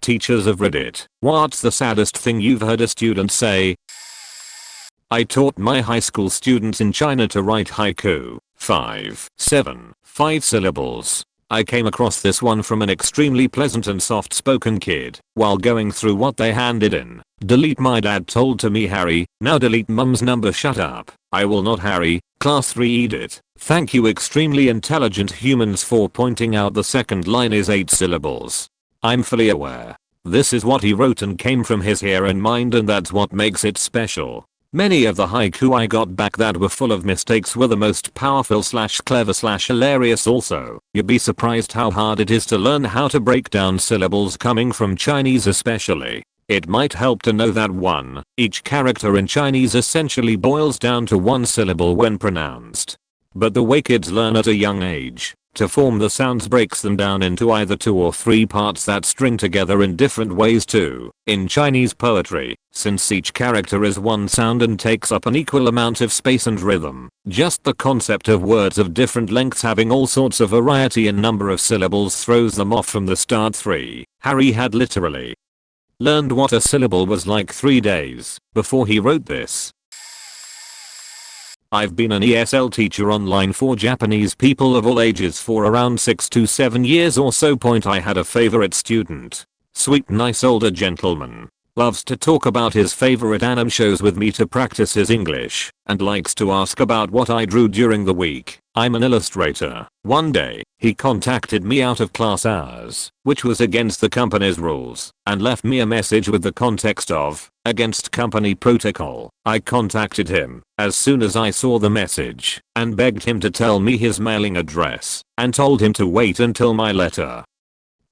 Teachers have read it. What's the saddest thing you've heard a student say? I taught my high school students in China to write haiku. 5 syllables. I came across this one from an extremely pleasant and soft-spoken kid while going through what they handed in. Delete my dad told to me Harry, now delete mum's number shut up. I will not Harry, class 3 eat it. Thank you extremely intelligent humans for pointing out the second line is 8 syllables. I'm fully aware. This is what he wrote and came from his here in mind and that's what makes it special. Many of the haiku I got back that were full of mistakes were the most powerful / clever / hilarious also. You'd be surprised how hard it is to learn how to break down syllables coming from Chinese especially. It might help to know that each character in Chinese essentially boils down to one syllable when pronounced. But the way kids learn at a young age to form the sounds breaks them down into either 2 or 3 parts that string together in different ways too. In Chinese poetry, since each character is one sound and takes up an equal amount of space and rhythm, just the concept of words of different lengths having all sorts of variety in number of syllables throws them off from the start. 3. Harry had literally learned what a syllable was like 3 days before he wrote this. I've been an ESL teacher online for Japanese people of all ages for around 6 to 7 years or so. I had a favorite student. Sweet nice older gentleman. Loves to talk about his favorite anime shows with me to practice his English and likes to ask about what I drew during the week. I'm an illustrator. One day, he contacted me out of class hours, which was against the company's rules, and left me a message with the context of against company protocol. I contacted him as soon as I saw the message and begged him to tell me his mailing address and told him to wait until my letter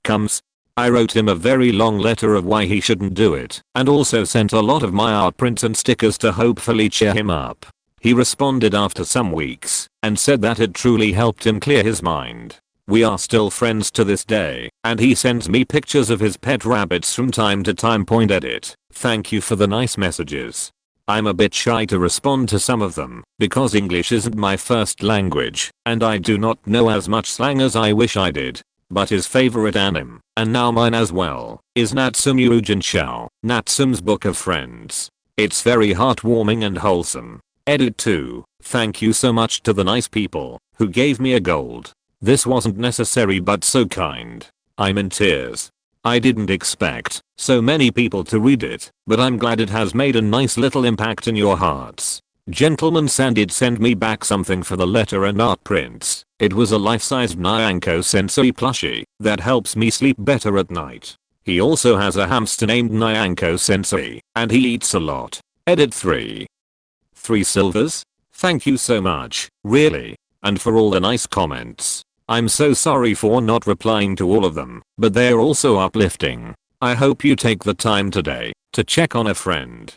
comes. I wrote him a very long letter of why he shouldn't do it and also sent a lot of my art prints and stickers to hopefully cheer him up. He responded after some weeks and said that it truly helped him clear his mind. We are still friends to this day and he sends me pictures of his pet rabbits from time to time. Edit. Thank you for the nice messages. I'm a bit shy to respond to some of them because English isn't my first language and I do not know as much slang as I wish I did. But his favorite anime, and now mine as well, is Natsume Ujinshou, Natsume's Book of Friends. It's very heartwarming and wholesome. Edit 2. Thank you so much to the nice people who gave me a gold. This wasn't necessary but so kind. I'm in tears. I didn't expect so many people to read it, but I'm glad it has made a nice little impact in your hearts. Gentleman San did send me back something for the letter and art prints. It was a life-sized Nyanko Sensei plushie that helps me sleep better at night. He also has a hamster named Nyanko Sensei, and he eats a lot. Edit 3. 3 silvers? Thank you so much, really. And for all the nice comments. I'm so sorry for not replying to all of them, but they're also uplifting. I hope you take the time today to check on a friend.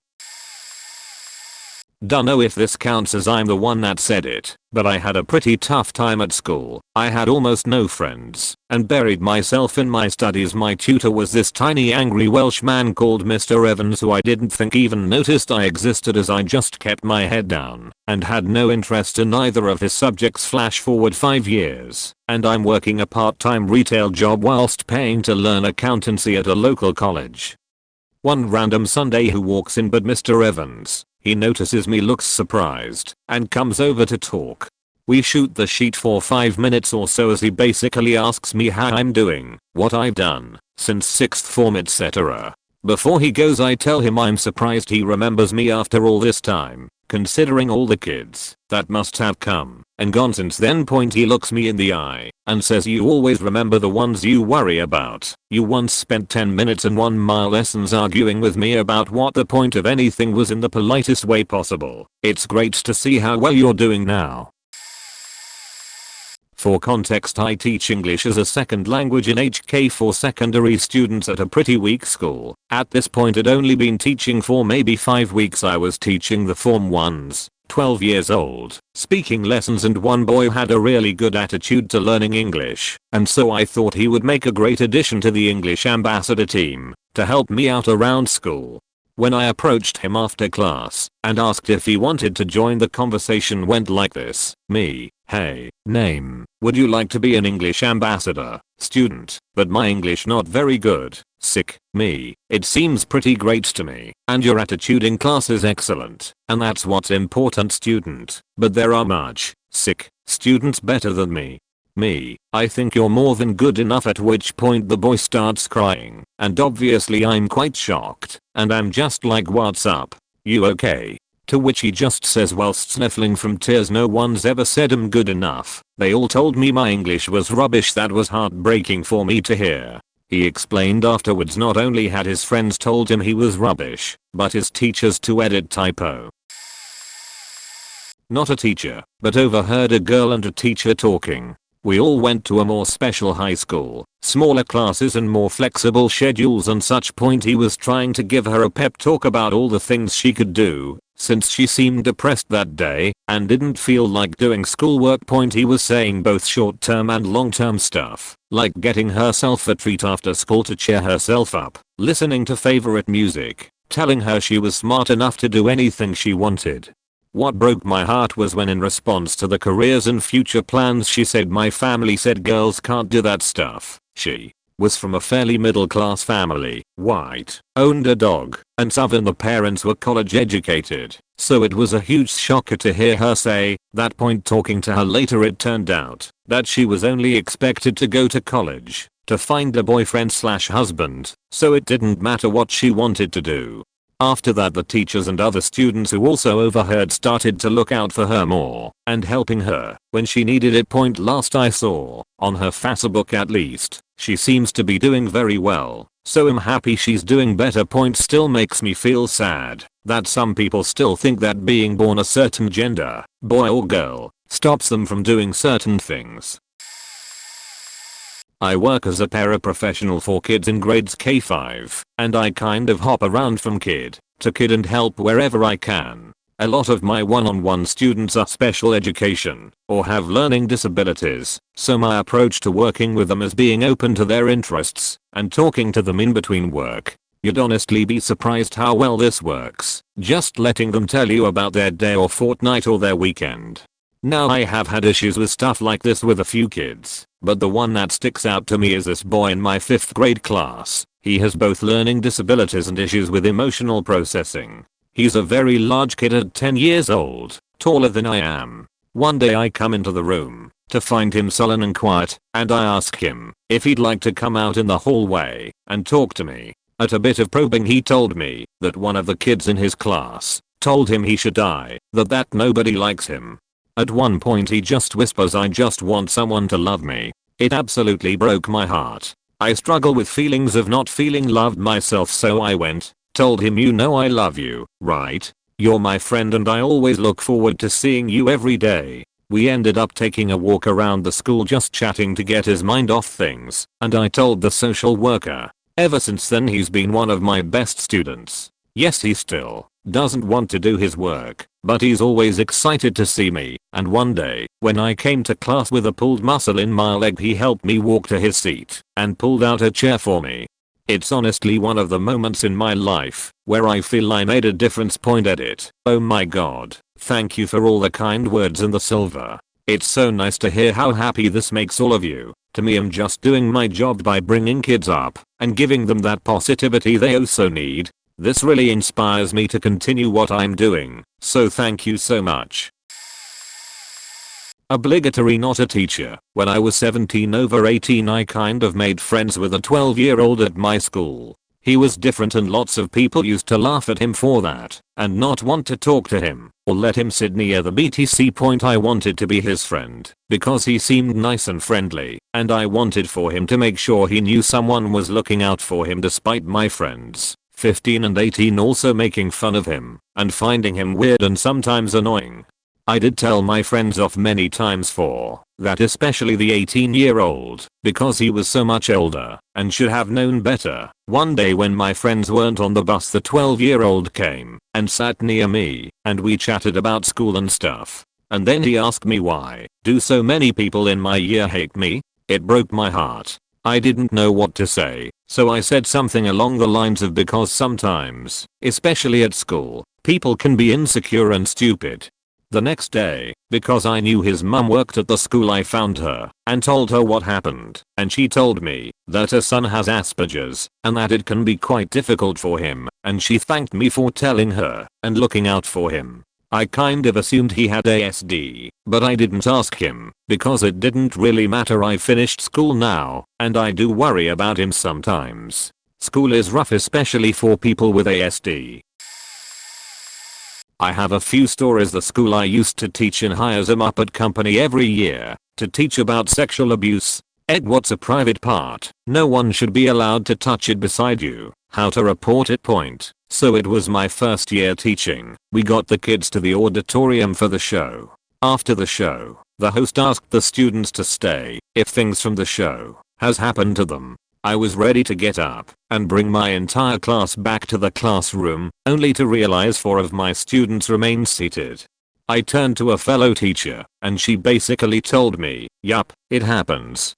Don't know if this counts as I'm the one that said it, but I had a pretty tough time at school. I had almost no friends and buried myself in my studies. My tutor was this tiny angry Welsh man called Mr. Evans who I didn't think even noticed I existed as I just kept my head down and had no interest in either of his subjects. Flash forward 5 years and I'm working a part-time retail job whilst paying to learn accountancy at a local college. One random Sunday who walks in but Mr. Evans. He notices me, looks surprised, and comes over to talk. We shoot the sheet for 5 minutes or so as he basically asks me how I'm doing, what I've done since 6th form, etc. Before he goes I tell him I'm surprised he remembers me after all this time, considering all the kids that must have come and gone since then. He looks me in the eye and says, you always remember the ones you worry about. You once spent 10 minutes and 1 mile lessons arguing with me about what the point of anything was in the politest way possible. It's great to see how well you're doing now. For context, I teach English as a second language in HK for secondary students at a pretty weak school. At this point I'd only been teaching for maybe 5 weeks. I was teaching the Form 1s, 12 years old, speaking lessons, and one boy had a really good attitude to learning English, and so I thought he would make a great addition to the English ambassador team to help me out around school. When I approached him after class and asked if he wanted to join, the conversation went like this. Me, hey, name, would you like to be an English ambassador? Student, but my English not very good. Sick, me, it seems pretty great to me, and your attitude in class is excellent, and that's what's important. Student, but there are much, sick, students better than me. Me, I think you're more than good enough, at which point the boy starts crying, and obviously I'm quite shocked, and I'm just like, what's up? You okay? To which he just says whilst sniffling from tears, no one's ever said I'm good enough. They all told me my English was rubbish. That was heartbreaking for me to hear. He explained afterwards not only had his friends told him he was rubbish, but his teachers to edit typo. Not a teacher, but overheard a girl and a teacher talking. We all went to a more special high school, smaller classes and more flexible schedules, and such point he was trying to give her a pep talk about all the things she could do, since she seemed depressed that day and didn't feel like doing schoolwork. Point he was saying both short-term and long-term stuff, like getting herself a treat after school to cheer herself up, listening to favorite music, telling her she was smart enough to do anything she wanted. What broke my heart was when, in response to the careers and future plans, she said my family said girls can't do that stuff. She was from a fairly middle class family, white, owned a dog, and Southern. The parents were college educated, so it was a huge shocker to hear her say that. Point talking to her later, it turned out that she was only expected to go to college to find a boyfriend/husband, so it didn't matter what she wanted to do. After that, the teachers and other students who also overheard started to look out for her more and helping her when she needed it. Point last I saw, on her Facebook at least, she seems to be doing very well, so I'm happy she's doing better. Point still makes me feel sad that some people still think that being born a certain gender, boy or girl, stops them from doing certain things. I work as a paraprofessional for kids in grades K-5, and I kind of hop around from kid to kid and help wherever I can. A lot of my one-on-one students are special education or have learning disabilities, so my approach to working with them is being open to their interests and talking to them in between work. You'd honestly be surprised how well this works, just letting them tell you about their day or fortnight or their weekend. Now, I have had issues with stuff like this with a few kids, but the one that sticks out to me is this boy in my 5th grade class. He has both learning disabilities and issues with emotional processing. He's a very large kid at 10 years old, taller than I am. One day I come into the room to find him sullen and quiet, and I ask him if he'd like to come out in the hallway and talk to me. At a bit of probing, he told me that one of the kids in his class told him he should die, that nobody likes him. At one point he just whispers, "I just want someone to love me." It absolutely broke my heart. I struggle with feelings of not feeling loved myself, so I told him, "You know I love you, right? You're my friend and I always look forward to seeing you every day." We ended up taking a walk around the school just chatting to get his mind off things, and I told the social worker. Ever since then he's been one of my best students. Yes, he still doesn't want to do his work, but he's always excited to see me, and one day, when I came to class with a pulled muscle in my leg, he helped me walk to his seat and pulled out a chair for me. It's honestly one of the moments in my life where I feel I made a difference. Edit. Oh my god, thank you for all the kind words and the silver. It's so nice to hear how happy this makes all of you. To me, I'm just doing my job by bringing kids up and giving them that positivity they also need. This really inspires me to continue what I'm doing, so thank you so much. Obligatory, not a teacher. When I was 17 over 18, I kind of made friends with a 12-year-old at my school. He was different and lots of people used to laugh at him for that and not want to talk to him or let him sit near the BTC. I wanted to be his friend because he seemed nice and friendly, and I wanted for him to make sure he knew someone was looking out for him, despite my friends 15 and 18 also making fun of him and finding him weird and sometimes annoying. I did tell my friends off many times for that, especially the 18-year-old, because he was so much older and should have known better. One day when my friends weren't on the bus, the 12-year-old came and sat near me, and we chatted about school and stuff. And then he asked me, why do so many people in my year hate me? It broke my heart. I didn't know what to say, so I said something along the lines of because sometimes, especially at school, people can be insecure and stupid. The next day, because I knew his mum worked at the school, I found her and told her what happened, and she told me that her son has Asperger's and that it can be quite difficult for him, and she thanked me for telling her and looking out for him. I kind of assumed he had ASD, but I didn't ask him because it didn't really matter. I finished school now, and I do worry about him sometimes. School is rough, especially for people with ASD. I have a few stories. The school I used to teach in hires a Muppet company every year to teach about sexual abuse. What's a private part? No one should be allowed to touch it beside you. How to report it point. So it was my first year teaching. We got the kids to the auditorium for the show. After the show, the host asked the students to stay if things from the show has happened to them. I was ready to get up and bring my entire class back to the classroom, only to realize 4 of my students remained seated. I turned to a fellow teacher, and she basically told me, "Yup, it happens."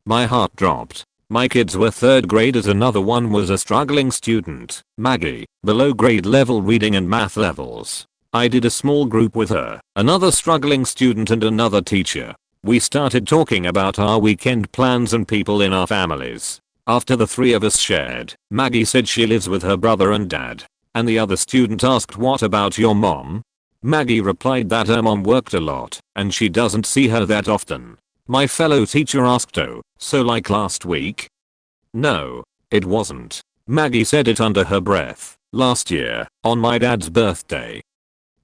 My heart dropped. My kids were 3rd graders. Another one was a struggling student, Maggie, below grade level reading and math levels. I did a small group with her, another struggling student, and another teacher. We started talking about our weekend plans and people in our families. After the 3 of us shared, Maggie said she lives with her brother and dad. And the other student asked, "What about your mom?" Maggie replied that her mom worked a lot and she doesn't see her that often. My fellow teacher asked, "Oh, so like last week?" "No, it wasn't." Maggie said it under her breath. "Last year, on my dad's birthday."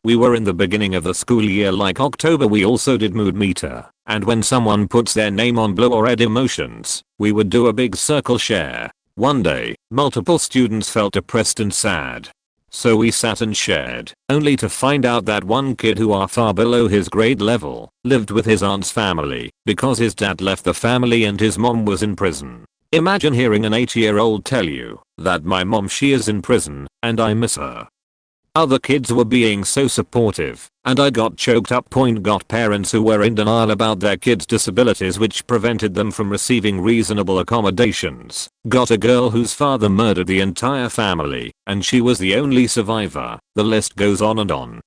We were in the beginning of the school year, like October. We also did mood meter, and when someone puts their name on blue or red emotions, we would do a big circle share. One day, multiple students felt depressed and sad. So we sat and shared, only to find out that one kid who are far below his grade level lived with his aunt's family because his dad left the family and his mom was in prison. Imagine hearing an 8-year-old tell you that my mom, she is in prison and I miss her. Other kids were being so supportive, and I got choked up. Got parents who were in denial about their kids' disabilities which prevented them from receiving reasonable accommodations. Got a girl whose father murdered the entire family, and she was the only survivor. The list goes on and on.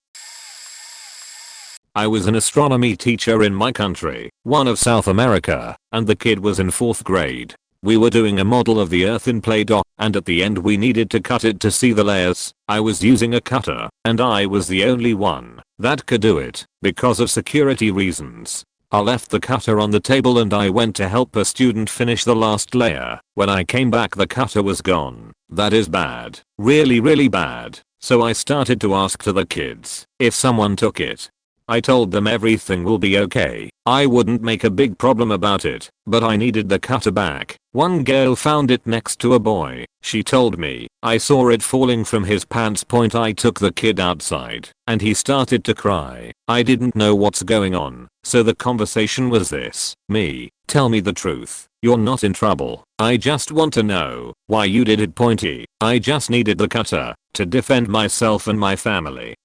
I was an astronomy teacher in my country, one of South America, and the kid was in 4th grade. We were doing a model of the Earth in Play-Doh, and at the end we needed to cut it to see the layers. I was using a cutter, and I was the only one that could do it because of security reasons. I left the cutter on the table and I went to help a student finish the last layer. When I came back, the cutter was gone. That is bad. Really bad. So I started to ask to the kids if someone took it. I told them everything will be okay. I wouldn't make a big problem about it, but I needed the cutter back. One girl found it next to a boy. She told me, "I saw it falling from his pants." I took the kid outside, and he started to cry. I didn't know what's going on, so the conversation was this: "Me, tell me the truth. You're not in trouble. I just want to know why you did it." I just needed the cutter to defend myself and my family.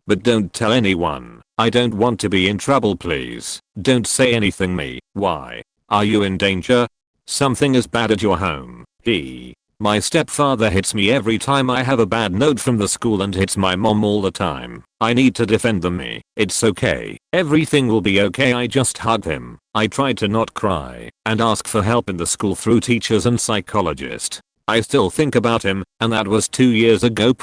"But don't tell anyone. I don't want to be in trouble, please. Don't say anything." "Me, why? Are you in danger? Something is bad at your home." My stepfather hits me every time I have a bad note from the school and hits my mom all the time. I need to defend them." "Me, it's okay. Everything will be okay." I just hugged him. I tried to not cry and ask for help in the school through teachers and psychologist. I still think about him, and that was 2 years ago.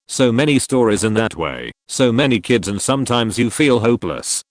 So many stories in that way, so many kids, and sometimes you feel hopeless.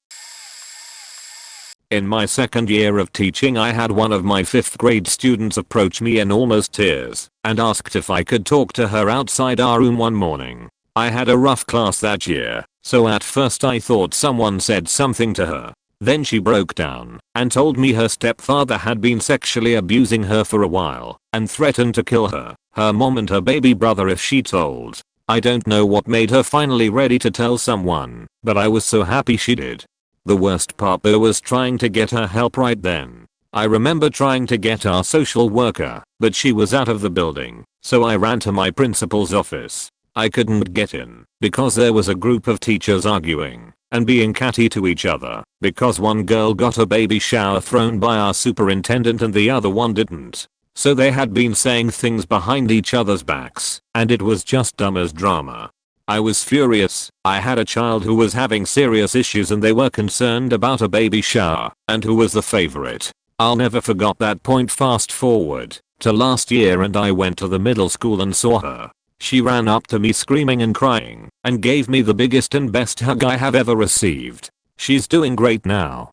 In my 2nd year of teaching, I had one of my 5th grade students approach me in almost tears and asked if I could talk to her outside our room one morning. I had a rough class that year, so at first I thought someone said something to her. Then she broke down and told me her stepfather had been sexually abusing her for a while and threatened to kill her, her mom and her baby brother if she told. I don't know what made her finally ready to tell someone, but I was so happy she did. The worst part though was trying to get her help right then. I remember trying to get our social worker, but she was out of the building, so I ran to my principal's office. I couldn't get in because there was a group of teachers arguing, and being catty to each other because one girl got a baby shower thrown by our superintendent and the other one didn't. So they had been saying things behind each other's backs, and it was just dumb as drama. I was furious. I had a child who was having serious issues and they were concerned about a baby shower, and who was the favorite. I'll never forget that point. Fast forward to last year and I went to the middle school and saw her. She ran up to me screaming and crying and gave me the biggest and best hug I have ever received. She's doing great now.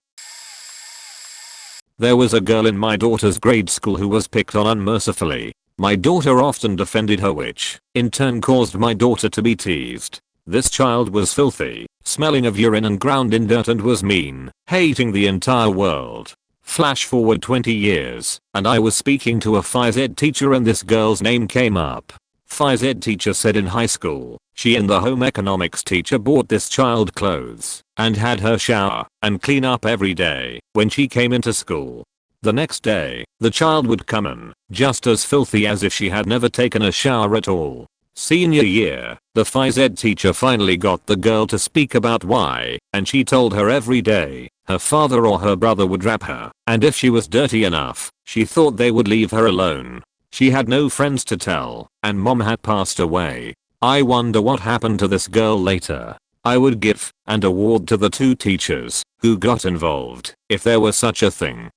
There was a girl in my daughter's grade school who was picked on unmercifully. My daughter often defended her, which in turn caused my daughter to be teased. This child was filthy, smelling of urine and ground in dirt, and was mean, hating the entire world. Flash forward 20 years, and I was speaking to a phys ed teacher and this girl's name came up. Phys ed teacher said in high school, she and the home economics teacher bought this child clothes and had her shower and clean up every day when she came into school. The next day, the child would come in, just as filthy as if she had never taken a shower at all. Senior year, the phys ed teacher finally got the girl to speak about why, and she told her every day, her father or her brother would rap her, and if she was dirty enough, she thought they would leave her alone. She had no friends to tell, and mom had passed away. I wonder what happened to this girl later. I would give an award to the 2 teachers who got involved, if there was such a thing.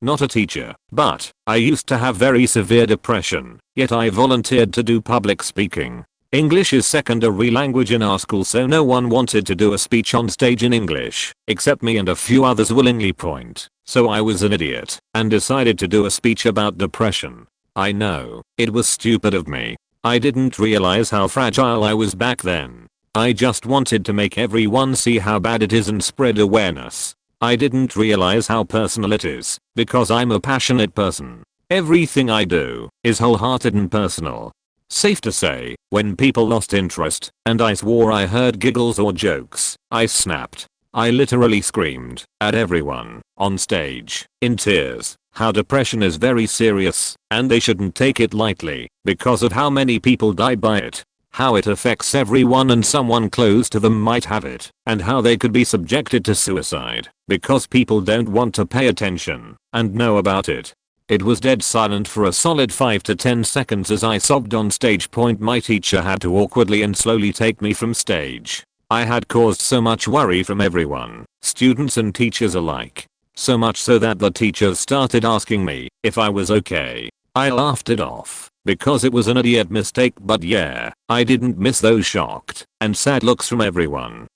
Not a teacher, but I used to have very severe depression, yet I volunteered to do public speaking. English is secondary language in our school, so no one wanted to do a speech on stage in English, except me and a few others willingly point. So I was an idiot and decided to do a speech about depression. I know, it was stupid of me. I didn't realize how fragile I was back then. I just wanted to make everyone see how bad it is and spread awareness. I didn't realize how personal it is, because I'm a passionate person. Everything I do is wholehearted and personal. Safe to say, when people lost interest, and I swore I heard giggles or jokes, I snapped. I literally screamed at everyone, on stage, in tears, how depression is very serious, and they shouldn't take it lightly, because of how many people die by it. How it affects everyone and someone close to them might have it, and how they could be subjected to suicide, because people don't want to pay attention and know about it. It was dead silent for a solid 5 to 10 seconds as I sobbed on stage. My teacher had to awkwardly and slowly take me from stage. I had caused so much worry from everyone, students and teachers alike. So much so that the teachers started asking me if I was okay. I laughed it off, because it was an idiot mistake, but yeah, I didn't miss those shocked and sad looks from everyone.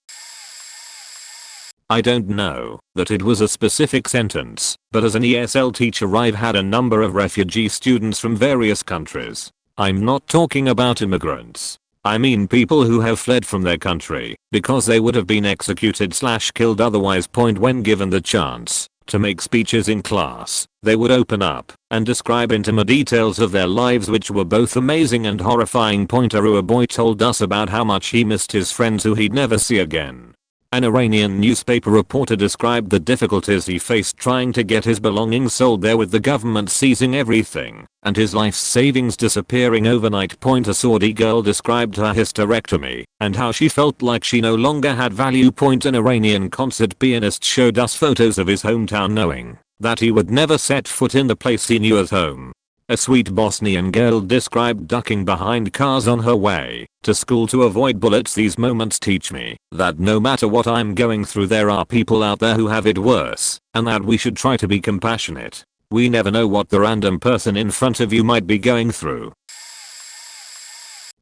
I don't know that it was a specific sentence, but as an ESL teacher I've had a number of refugee students from various countries. I'm not talking about immigrants. I mean people who have fled from their country because they would have been executed/killed otherwise. When given the chance to make speeches in class, they would open up and describe intimate details of their lives, which were both amazing and horrifying. A boy told us about how much he missed his friends who he'd never see again. An Iranian newspaper reporter described the difficulties he faced trying to get his belongings sold there, with the government seizing everything and his life's savings disappearing overnight. A Saudi girl described her hysterectomy and how she felt like she no longer had value. An Iranian concert pianist showed us photos of his hometown, knowing that he would never set foot in the place he knew as home. A sweet Bosnian girl described ducking behind cars on her way to school to avoid bullets. These moments teach me that no matter what I'm going through, there are people out there who have it worse, and that we should try to be compassionate. We never know what the random person in front of you might be going through.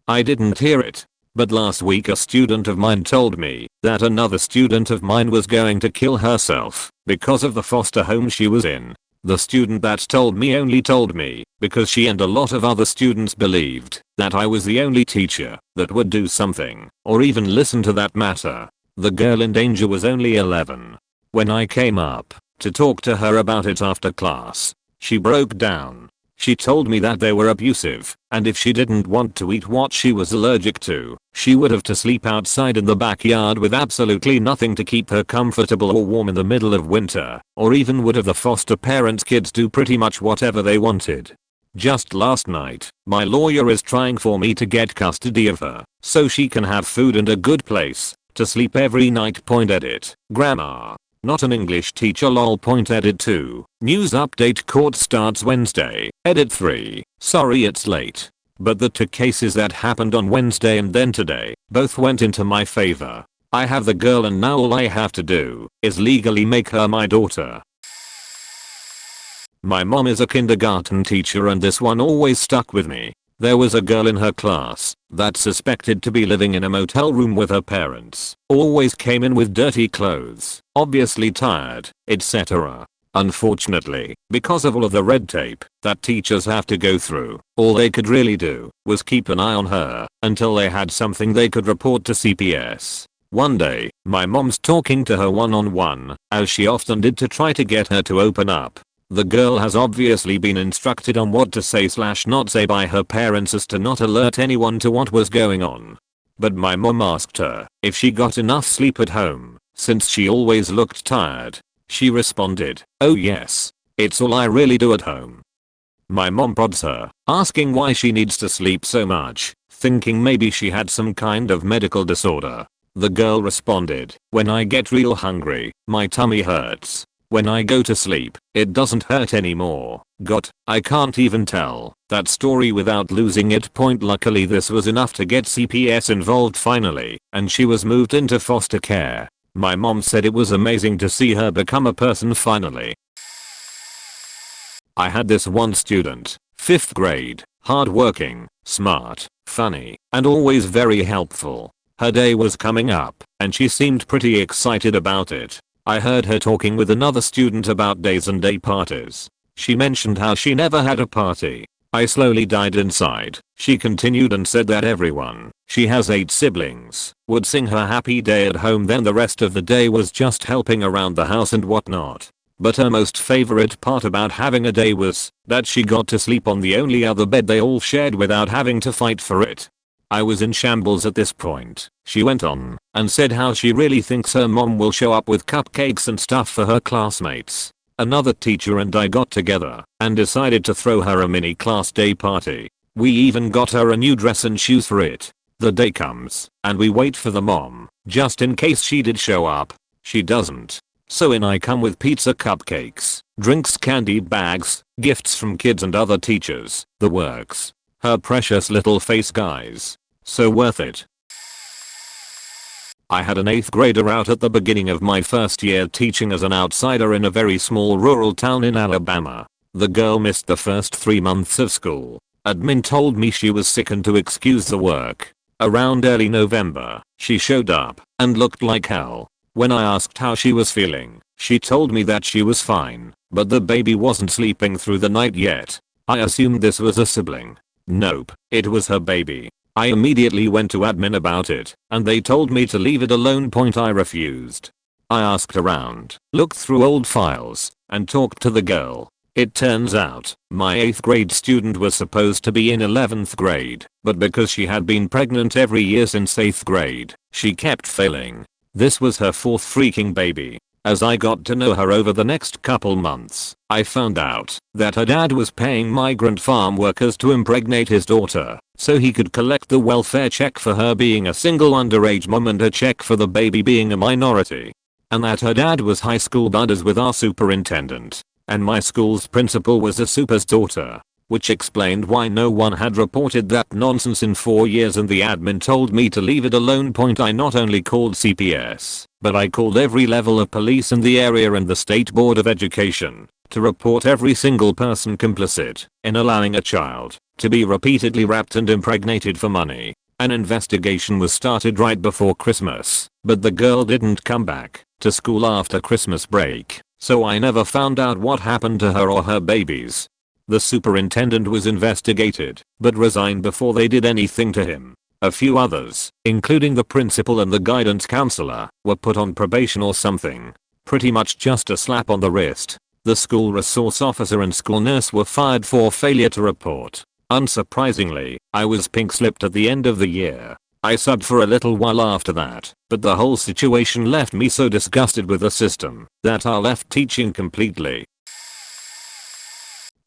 I didn't hear it, but last week a student of mine told me that another student of mine was going to kill herself because of the foster home she was in. The student that told me only told me because she and a lot of other students believed that I was the only teacher that would do something or even listen to that matter. The girl in danger was only 11. When I came up to talk to her about it after class, she broke down. She told me that they were abusive, and if she didn't want to eat what she was allergic to, she would have to sleep outside in the backyard with absolutely nothing to keep her comfortable or warm in the middle of winter, or even would have the foster parents' kids do pretty much whatever they wanted. Just last night, my lawyer is trying for me to get custody of her, so she can have food and a good place To sleep every night. Edit. Grammar. Not an English teacher lol. Edit 2. News update court starts Wednesday. Edit 3. Sorry it's late. But the two cases that happened on Wednesday and then today both went into my favor. I have the girl and now all I have to do is legally make her my daughter. My mom is a kindergarten teacher and this one always stuck with me. There was a girl in her class that suspected to be living in a motel room with her parents. Always came in with dirty clothes, obviously tired, etc. Unfortunately, because of all of the red tape that teachers have to go through, all they could really do was keep an eye on her until they had something they could report to CPS. One day, my mom's talking to her one-on-one, as she often did to try to get her to open up. The girl has obviously been instructed on what to say/not say by her parents as to not alert anyone to what was going on. But my mom asked her if she got enough sleep at home, since she always looked tired. She responded, "Oh yes, it's all I really do at home." My mom prods her, asking why she needs to sleep so much, thinking maybe she had some kind of medical disorder. The girl responded, "When I get real hungry, my tummy hurts. When I go to sleep, it doesn't hurt anymore." I can't even tell that story without losing it. Luckily this was enough to get CPS involved finally, and she was moved into foster care. My mom said it was amazing to see her become a person finally. I had this one student, 5th grade, hardworking, smart, funny, and always very helpful. Her day was coming up, and she seemed pretty excited about it. I heard her talking with another student about days and day parties. She mentioned how she never had a party. I slowly died inside. She continued and said that everyone, she has 8 siblings, would sing her happy day at home, then the rest of the day was just helping around the house and whatnot. But her most favorite part about having a day was that she got to sleep on the only other bed they all shared without having to fight for it. I was in shambles at this point. She went on and said how she really thinks her mom will show up with cupcakes and stuff for her classmates. Another teacher and I got together and decided to throw her a mini class day party. We even got her a new dress and shoes for it. The day comes and we wait for the mom, just in case she did show up. She doesn't. So in I come with pizza, cupcakes, drinks, candy bags, gifts from kids and other teachers, the works. Her precious little face, guys. So worth it. I had an 8th grader out at the beginning of my first year teaching as an outsider in a very small rural town in Alabama. The girl missed the first 3 months of school. Admin told me she was sick and to excuse the work. Around early November, she showed up and looked like hell. When I asked how she was feeling, she told me that she was fine, but the baby wasn't sleeping through the night yet. I assumed this was a sibling. Nope, it was her baby. I immediately went to admin about it, and they told me to leave it alone. I refused. I asked around, looked through old files, and talked to the girl. It turns out, my 8th grade student was supposed to be in 11th grade, but because she had been pregnant every year since 8th grade, she kept failing. This was her 4th freaking baby. As I got to know her over the next couple months, I found out that her dad was paying migrant farm workers to impregnate his daughter so he could collect the welfare check for her being a single underage mom and a check for the baby being a minority. And that her dad was high school buddies with our superintendent, and my school's principal was a super's daughter, which explained why no one had reported that nonsense in 4 years, and the admin told me to leave it alone. I not only called CPS, but I called every level of police in the area and the State Board of Education to report every single person complicit in allowing a child to be repeatedly raped and impregnated for money. An investigation was started right before Christmas, but the girl didn't come back to school after Christmas break, so I never found out what happened to her or her babies. The superintendent was investigated, but resigned before they did anything to him. A few others, including the principal and the guidance counselor, were put on probation or something. Pretty much just a slap on the wrist. The school resource officer and school nurse were fired for failure to report. Unsurprisingly, I was pink slipped at the end of the year. I subbed for a little while after that, but the whole situation left me so disgusted with the system that I left teaching completely.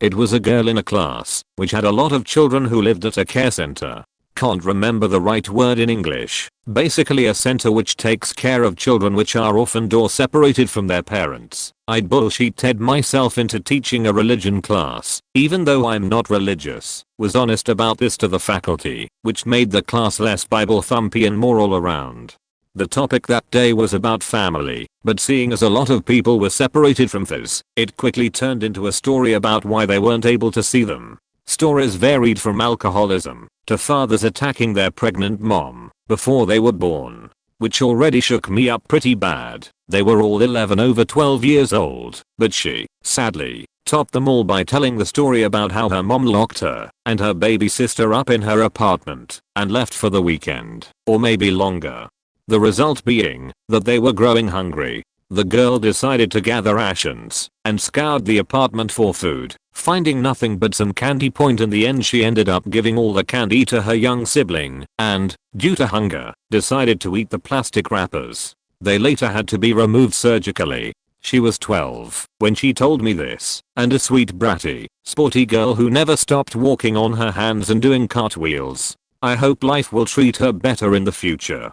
It was a girl in a class which had a lot of children who lived at a care center. can't remember the right word in English. Basically a center which takes care of children which are orphaned or separated from their parents. I'd bullshitted myself into teaching a religion class, even though I'm not religious. Was honest about this to the faculty, which made the class less Bible thumpy and more all around. The topic that day was about family, but seeing as a lot of people were separated from this, it quickly turned into a story about why they weren't able to see them. Stories varied from alcoholism to fathers attacking their pregnant mom before they were born, which already shook me up pretty bad. They were all 11 over 12 years old, but she, sadly, topped them all by telling the story about how her mom locked her and her baby sister up in her apartment and left for the weekend, or maybe longer. The result being that they were growing hungry. The girl decided to gather rations and scoured the apartment for food, finding nothing but some candy. In the end she ended up giving all the candy to her young sibling and, due to hunger, decided to eat the plastic wrappers. They later had to be removed surgically. She was 12 when she told me this, and a sweet bratty, sporty girl who never stopped walking on her hands and doing cartwheels. I hope life will treat her better in the future.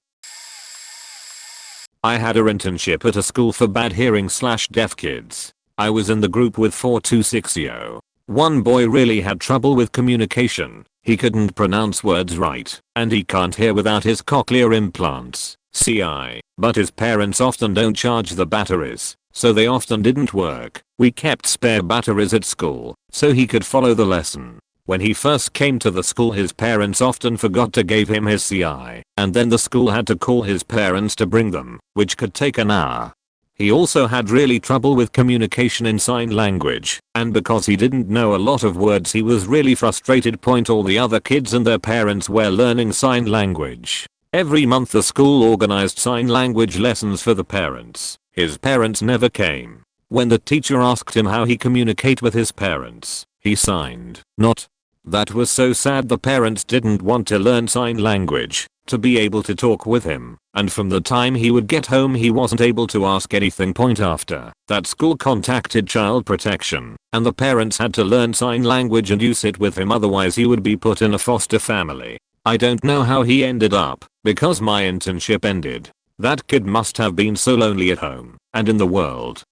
I had an internship at a school for bad hearing/deaf kids. I was in the group with 4 to 6-year-olds. One boy really had trouble with communication. He couldn't pronounce words right, and he can't hear without his cochlear implants, CI, but his parents often don't charge the batteries, so they often didn't work. We kept spare batteries at school, so he could follow the lesson. When he first came to the school his parents often forgot to give him his CI, and then the school had to call his parents to bring them, which could take an hour. He also had really trouble with communication in sign language, and because he didn't know a lot of words he was really frustrated. All the other kids and their parents were learning sign language. Every month the school organized sign language lessons for the parents. His parents never came. When the teacher asked him how he communicate with his parents, he signed, not. That was so sad. The parents didn't want to learn sign language to be able to talk with him, and from the time he would get home he wasn't able to ask anything. After that school contacted child protection, and the parents had to learn sign language and use it with him, otherwise he would be put in a foster family. I don't know how he ended up, because my internship ended. That kid must have been so lonely at home and in the world.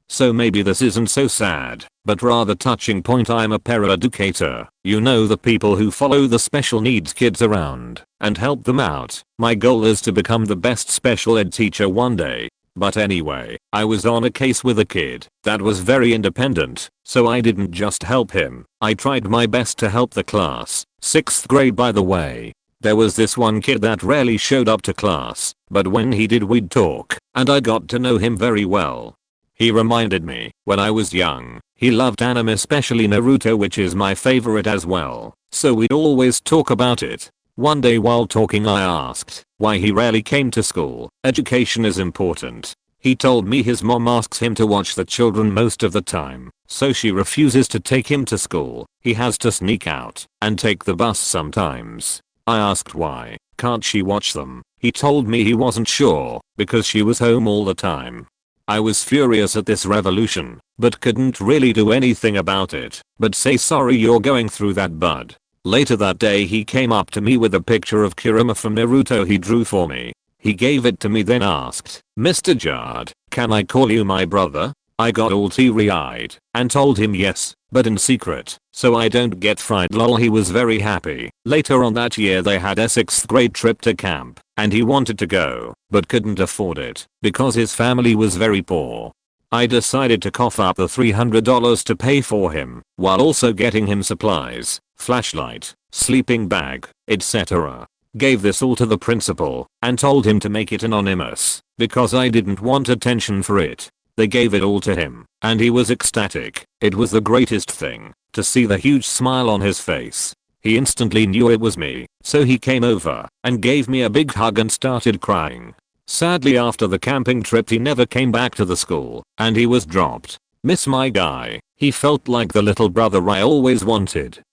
So maybe this isn't so sad, but rather touching. I'm a paraeducator, you know, the people who follow the special needs kids around and help them out. My goal is to become the best special ed teacher one day. But anyway, I was on a case with a kid that was very independent, so I didn't just help him, I tried my best to help the class. 6th grade by the way. There was this one kid that rarely showed up to class, but when he did we'd talk, and I got to know him very well. He reminded me, when I was young, he loved anime, especially Naruto, which is my favorite as well, so we'd always talk about it. One day while talking I asked why he rarely came to school. Education is important. He told me his mom asks him to watch the children most of the time, so she refuses to take him to school. He has to sneak out and take the bus sometimes. I asked why can't she watch them. He told me he wasn't sure because she was home all the time. I was furious at this revolution, but couldn't really do anything about it, but say sorry you're going through that, bud. Later that day he came up to me with a picture of Kirima from Naruto he drew for me. He gave it to me then asked, "Mr. Jard, can I call you my brother?" I got all teary-eyed and told him yes, but in secret, so I don't get fried. Lol. He was very happy. Later on that year they had a 6th grade trip to camp, and he wanted to go, but couldn't afford it because his family was very poor. I decided to cough up the $300 to pay for him, while also getting him supplies, flashlight, sleeping bag, etc. Gave this all to the principal and told him to make it anonymous because I didn't want attention for it. They gave it all to him, and he was ecstatic. It was the greatest thing to see the huge smile on his face. He instantly knew it was me, so he came over and gave me a big hug and started crying. Sadly after the camping trip he never came back to the school, and he was dropped. Miss my guy. He felt like the little brother I always wanted.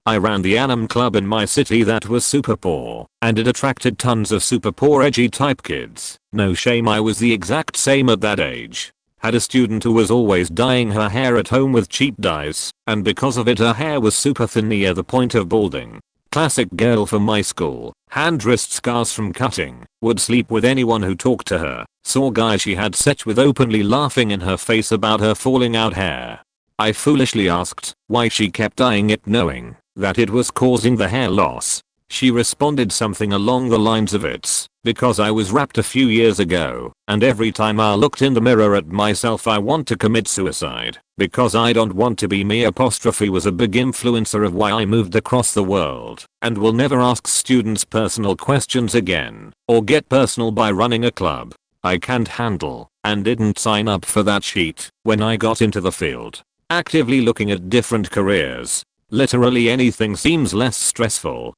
I ran the anime club in my city that was super poor, and it attracted tons of super poor edgy type kids. No shame, I was the exact same at that age. Had a student who was always dyeing her hair at home with cheap dyes, and because of it her hair was super thin near the point of balding. Classic girl from my school, hand wrist scars from cutting, would sleep with anyone who talked to her, saw guy she had sex with openly laughing in her face about her falling out hair. I foolishly asked why she kept dyeing it knowing that it was causing the hair loss. She responded something along the lines of it's because I was raped a few years ago, and every time I looked in the mirror at myself I want to commit suicide, because I don't want to be me. Apostrophe was a big influencer of why I moved across the world, and will never ask students personal questions again, or get personal by running a club. I can't handle, and didn't sign up for that sheet when I got into the field. Actively looking at different careers. Literally anything seems less stressful.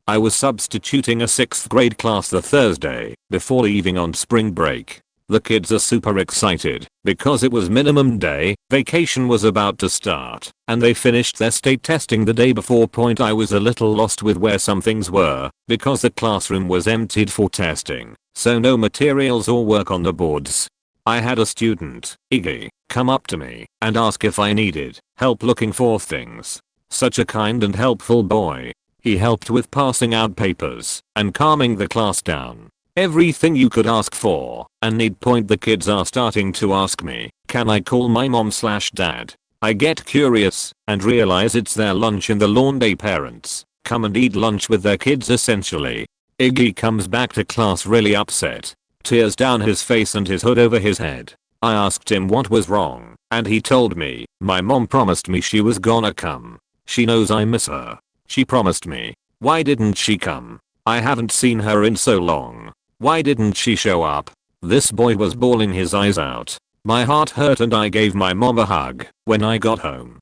I was substituting a 6th grade class the Thursday before leaving on spring break. The kids are super excited because it was minimum day, vacation was about to start, and they finished their state testing the day before. I was a little lost with where some things were because the classroom was emptied for testing, so no materials or work on the boards. I had a student, Iggy, come up to me and ask if I needed help looking for things. Such a kind and helpful boy. He helped with passing out papers and calming the class down. Everything you could ask for and need. The kids are starting to ask me, can I call my mom/dad? I get curious and realize it's their lunch in the lawn day. Parents come and eat lunch with their kids essentially. Iggy comes back to class really upset, tears down his face and his hood over his head. I asked him what was wrong, and he told me, my mom promised me she was gonna come. She knows I miss her. She promised me. Why didn't she come? I haven't seen her in so long. Why didn't she show up? This boy was bawling his eyes out. My heart hurt and I gave my mom a hug when I got home.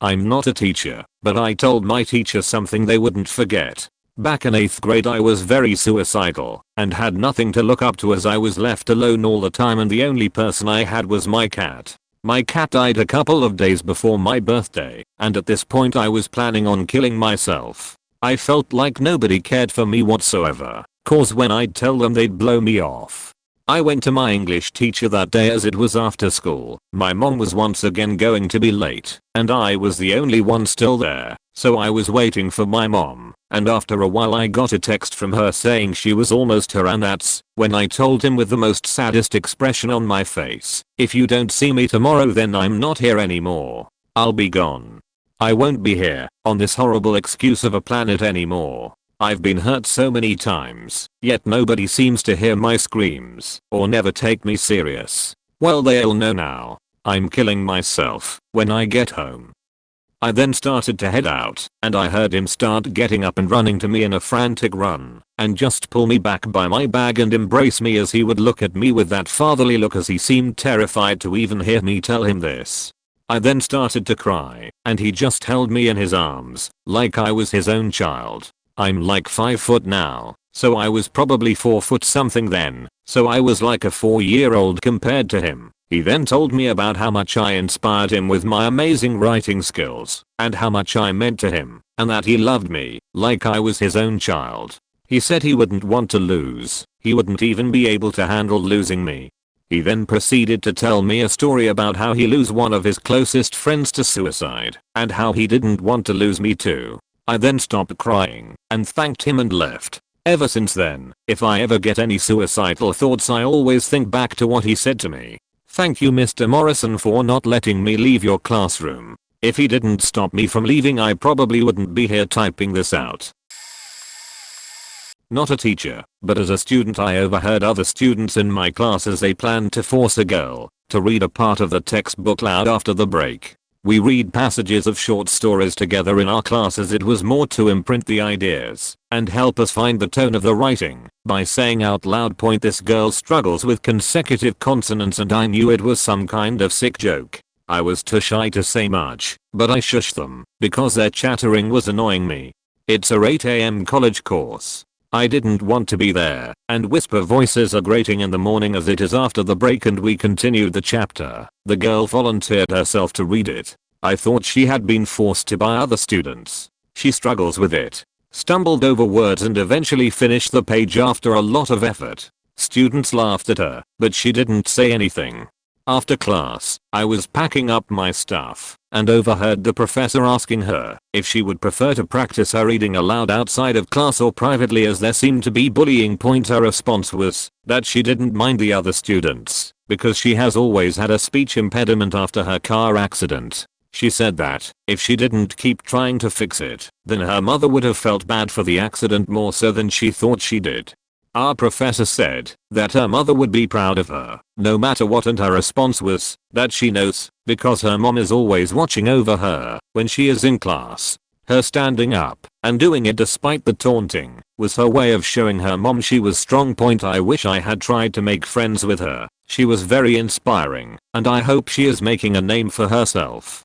I'm not a teacher, but I told my teacher something they wouldn't forget. Back in 8th grade I was very suicidal and had nothing to look up to as I was left alone all the time, and the only person I had was my cat. My cat died a couple of days before my birthday, and at this point I was planning on killing myself. I felt like nobody cared for me whatsoever, cause when I'd tell them they'd blow me off. I went to my English teacher that day as it was after school. My mom was once again going to be late, and I was the only one still there, so I was waiting for my mom, and after a while I got a text from her saying she was almost here, and that's when I told him with the most saddest expression on my face, if you don't see me tomorrow then I'm not here anymore. I'll be gone. I won't be here on this horrible excuse of a planet anymore. I've been hurt so many times, yet nobody seems to hear my screams or never take me serious. Well, they'll know now. I'm killing myself when I get home. I then started to head out, and I heard him start getting up and running to me in a frantic run, and just pull me back by my bag and embrace me as he would look at me with that fatherly look as he seemed terrified to even hear me tell him this. I then started to cry, and he just held me in his arms, like I was his own child. I'm like 5 foot now, so I was probably 4 foot something then, so I was like a 4-year-old compared to him. He then told me about how much I inspired him with my amazing writing skills, and how much I meant to him, and that he loved me, like I was his own child. He said he wouldn't want to lose, he wouldn't even be able to handle losing me. He then proceeded to tell me a story about how he lose one of his closest friends to suicide, and how he didn't want to lose me too. I then stopped crying and thanked him and left. Ever since then, if I ever get any suicidal thoughts I always think back to what he said to me. Thank you Mr. Morrison for not letting me leave your classroom. If he didn't stop me from leaving I probably wouldn't be here typing this out. Not a teacher, but as a student I overheard other students in my class as they planned to force a girl to read a part of the textbook loud after the break. We read passages of short stories together in our class as it was more to imprint the ideas and help us find the tone of the writing by saying out loud. This girl struggles with consecutive consonants and I knew it was some kind of sick joke. I was too shy to say much, but I shushed them because their chattering was annoying me. It's a 8 AM college course. I didn't want to be there, and whisper voices are grating in the morning as it is after the break and we continued the chapter. The girl volunteered herself to read it. I thought she had been forced to by other students. She struggles with it, stumbled over words and eventually finished the page after a lot of effort. Students laughed at her, but she didn't say anything. After class, I was packing up my stuff and overheard the professor asking her if she would prefer to practice her reading aloud outside of class or privately, as there seemed to be bullying. Her response was that she didn't mind the other students because she has always had a speech impediment after her car accident. She said that if she didn't keep trying to fix it, then her mother would have felt bad for the accident more so than she thought she did. Our professor said that her mother would be proud of her, no matter what, and her response was that she knows because her mom is always watching over her when she is in class. Her standing up and doing it despite the taunting was her way of showing her mom she was strong. I wish I had tried to make friends with her. She was very inspiring, and I hope she is making a name for herself.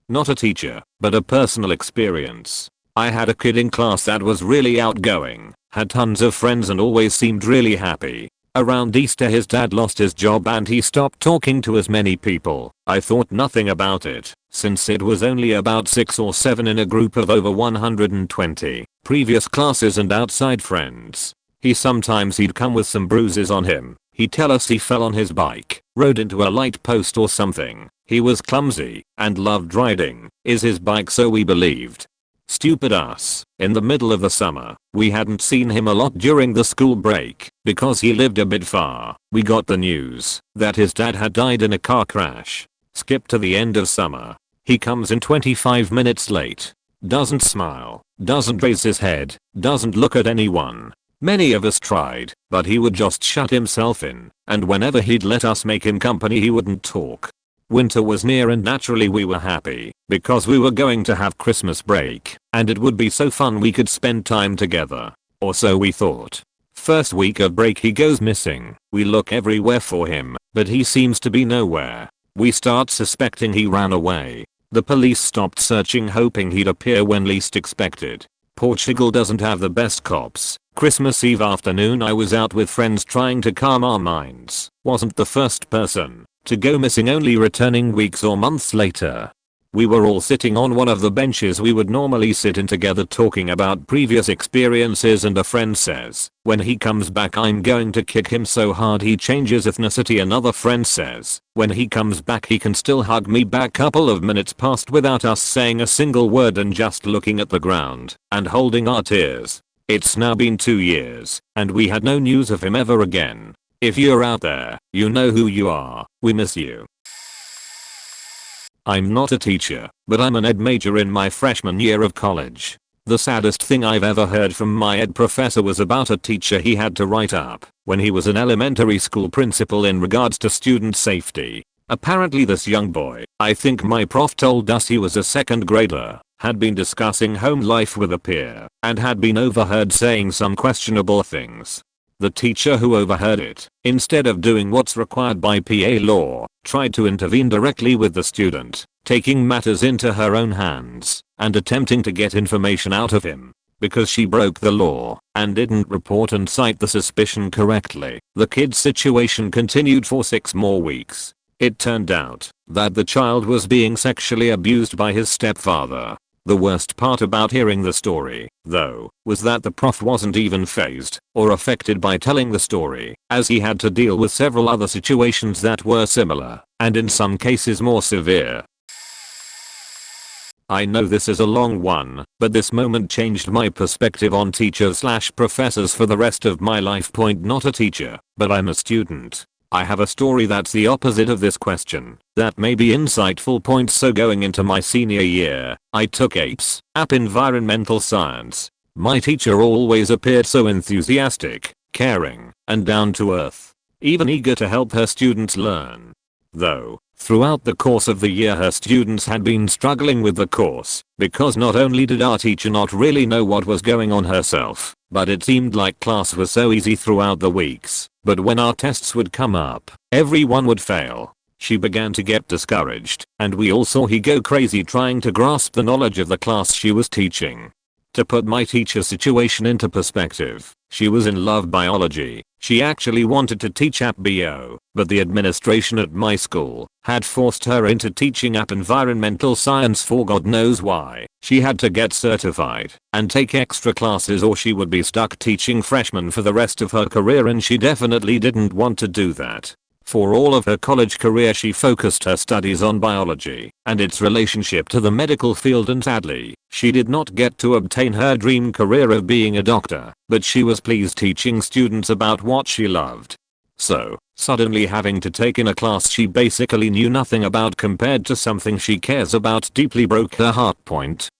Not a teacher, but a personal experience. I had a kid in class that was really outgoing, had tons of friends and always seemed really happy. Around Easter his dad lost his job and he stopped talking to as many people. I thought nothing about it, since it was only about 6 or 7 in a group of over 120 previous classes and outside friends. He'd come with some bruises on him. He'd tell us he fell on his bike, rode into a light post or something. He was clumsy and loved riding his bike, so we believed. Stupid us. In the middle of the summer, we hadn't seen him a lot during the school break because he lived a bit far. We got the news that his dad had died in a car crash. Skip to the end of summer. He comes in 25 minutes late. Doesn't smile. Doesn't raise his head. Doesn't look at anyone. Many of us tried, but he would just shut himself in, and whenever he'd let us make him company he wouldn't talk. Winter was near and naturally we were happy because we were going to have Christmas break and it would be so fun we could spend time together. Or so we thought. First week of break he goes missing. We look everywhere for him, but he seems to be nowhere. We start suspecting he ran away. The police stopped searching hoping he'd appear when least expected. Portugal doesn't have the best cops. Christmas Eve afternoon I was out with friends trying to calm our minds. Wasn't the first person to go missing, only returning weeks or months later. We were all sitting on one of the benches we would normally sit in together talking about previous experiences, and a friend says, when he comes back I'm going to kick him so hard he changes ethnicity. Another friend says, when he comes back he can still hug me back. Couple of minutes passed without us saying a single word and just looking at the ground and holding our tears. It's now been 2 years and we had no news of him ever again. If you're out there, you know who you are. We miss you. I'm not a teacher, but I'm an ed major in my freshman year of college. The saddest thing I've ever heard from my ed professor was about a teacher he had to write up when he was an elementary school principal in regards to student safety. Apparently this young boy, I think my prof told us he was a second grader, had been discussing home life with a peer and had been overheard saying some questionable things. The teacher who overheard it, instead of doing what's required by PA law, tried to intervene directly with the student, taking matters into her own hands and attempting to get information out of him. Because she broke the law and didn't report and cite the suspicion correctly, the kid's situation continued for 6 more weeks. It turned out that the child was being sexually abused by his stepfather. The worst part about hearing the story, though, was that the prof wasn't even fazed or affected by telling the story, as he had to deal with several other situations that were similar, and in some cases more severe. I know this is a long one, but this moment changed my perspective on teachers/professors for the rest of my life. Not a teacher, but I'm a student. I have a story that's the opposite of this question that may be insightful. So going into my senior year, I took APS, Environmental Science. My teacher always appeared so enthusiastic, caring, and down to earth, even eager to help her students learn. Though, throughout the course of the year her students had been struggling with the course, because not only did our teacher not really know what was going on herself, but it seemed like class was so easy throughout the weeks. But when our tests would come up, everyone would fail. She began to get discouraged, and we all saw her go crazy trying to grasp the knowledge of the class she was teaching. To put my teacher's situation into perspective, She was in love biology. She actually wanted to teach app bio, but the administration at my school had forced her into teaching app environmental science for God knows why. She had to get certified and take extra classes or she would be stuck teaching freshmen for the rest of her career, and she definitely didn't want to do that. For all of her college career she focused her studies on biology and its relationship to the medical field, and sadly, she did not get to obtain her dream career of being a doctor, but she was pleased teaching students about what she loved. So, suddenly having to take in a class she basically knew nothing about compared to something she cares about deeply broke her heart.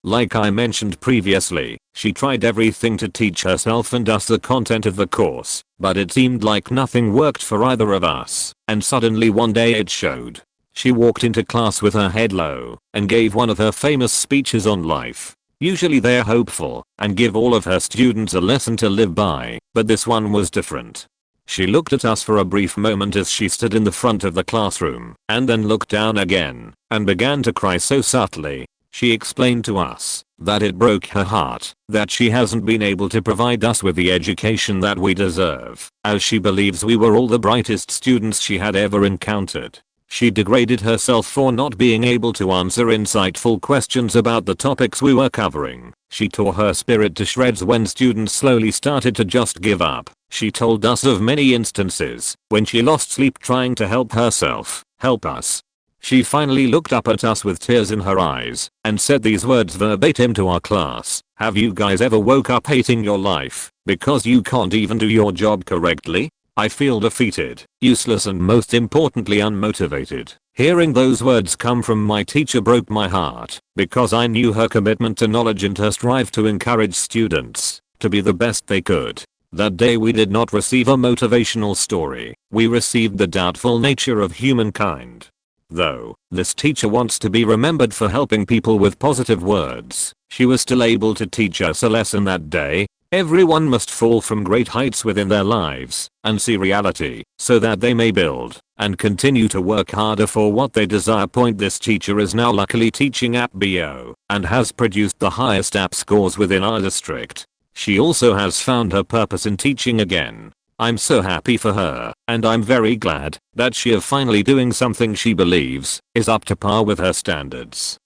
Like I mentioned previously, she tried everything to teach herself and us the content of the course, but it seemed like nothing worked for either of us, and suddenly one day it showed. She walked into class with her head low and gave one of her famous speeches on life. Usually they're hopeful and give all of her students a lesson to live by, but this one was different. She looked at us for a brief moment as she stood in the front of the classroom, and then looked down again and began to cry so subtly. She explained to us that it broke her heart that she hasn't been able to provide us with the education that we deserve, as she believes we were all the brightest students she had ever encountered. She degraded herself for not being able to answer insightful questions about the topics we were covering. She tore her spirit to shreds when students slowly started to just give up. She told us of many instances when she lost sleep trying to help herself, help us. She finally looked up at us with tears in her eyes and said these words verbatim to our class: "Have you guys ever woke up hating your life because you can't even do your job correctly? I feel defeated, useless, and most importantly unmotivated." Hearing those words come from my teacher broke my heart, because I knew her commitment to knowledge and her strive to encourage students to be the best they could. That day we did not receive a motivational story, we received the doubtful nature of humankind. Though this teacher wants to be remembered for helping people with positive words, she was still able to teach us a lesson that day. Everyone must fall from great heights within their lives and see reality so that they may build and continue to work harder for what they desire. This teacher is now luckily teaching app bio and has produced the highest app scores within our district. She also has found her purpose in teaching again. I'm so happy for her, and I'm very glad that she is finally doing something she believes is up to par with her standards.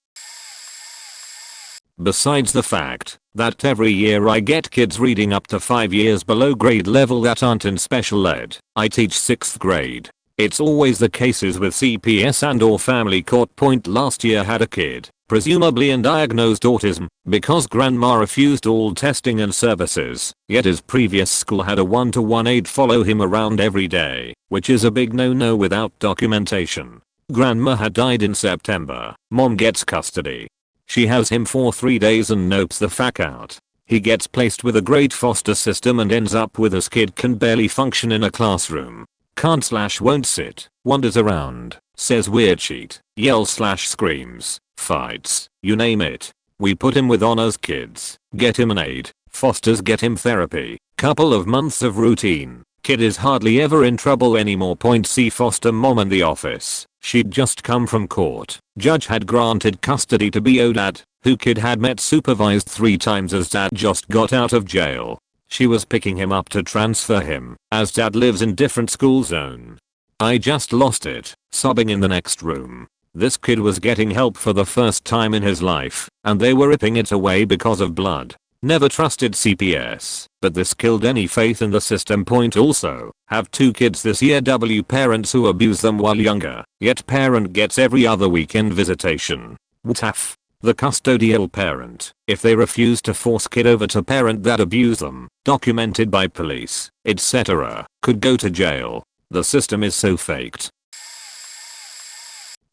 Besides the fact that every year I get kids reading up to 5 years below grade level that aren't in special ed, I teach 6th grade. It's always the cases with CPS and or family court. Last year had a kid, presumably undiagnosed autism, because grandma refused all testing and services, yet his previous school had a 1-to-1 aide follow him around every day, which is a big no-no without documentation. Grandma had died in September. Mom gets custody. She has him for 3 days and nopes the fuck out. He gets placed with a great foster system and ends up with his kid can barely function in a classroom. Can't/won't sit, wanders around, says weird shit, yells/screams, fights, you name it. We put him with honors kids, get him an aide, fosters get him therapy, couple of months of routine. Kid is hardly ever in trouble anymore. See foster mom in the office. She'd just come from court. Judge had granted custody to BO dad, who kid had met supervised 3 times as dad just got out of jail. She was picking him up to transfer him, as dad lives in different school zone. I just lost it, sobbing in the next room. This kid was getting help for the first time in his life, and they were ripping it away because of blood. Never trusted CPS, but this killed any faith in the system. Also, have 2 kids this year. Parents who abuse them while younger, yet parent gets every other weekend visitation. WTF. The custodial parent, if they refuse to force kid over to parent that abuse them, documented by police, etc., could go to jail. The system is so faked.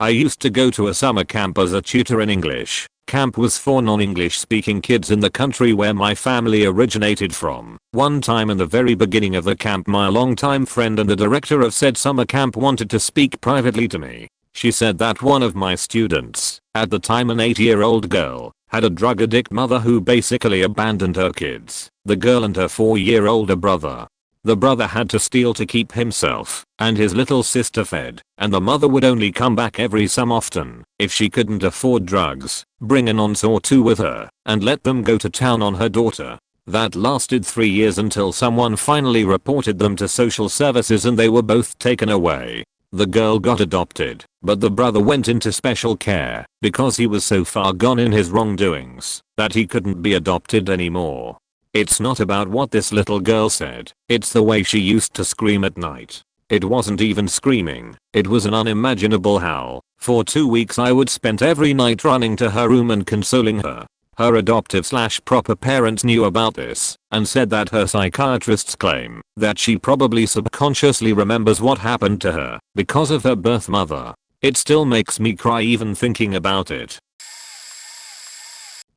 I used to go to a summer camp as a tutor in English. Camp was for non-English speaking kids in the country where my family originated from. One time in the very beginning of the camp, my longtime friend and the director of said summer camp wanted to speak privately to me. She said that one of my students, at the time an 8-year-old girl, had a drug addict mother who basically abandoned her kids, the girl and her 4-year-older brother. The brother had to steal to keep himself and his little sister fed, and the mother would only come back every so often if she couldn't afford drugs, bring an nonce or 2 with her, and let them go to town on her daughter. That lasted 3 years until someone finally reported them to social services and they were both taken away. The girl got adopted, but the brother went into special care because he was so far gone in his wrongdoings that he couldn't be adopted anymore. It's not about what this little girl said, it's the way she used to scream at night. It wasn't even screaming, it was an unimaginable howl. For 2 weeks I would spend every night running to her room and consoling her. Her adoptive/proper parents knew about this and said that her psychiatrists claim that she probably subconsciously remembers what happened to her because of her birth mother. It still makes me cry even thinking about it.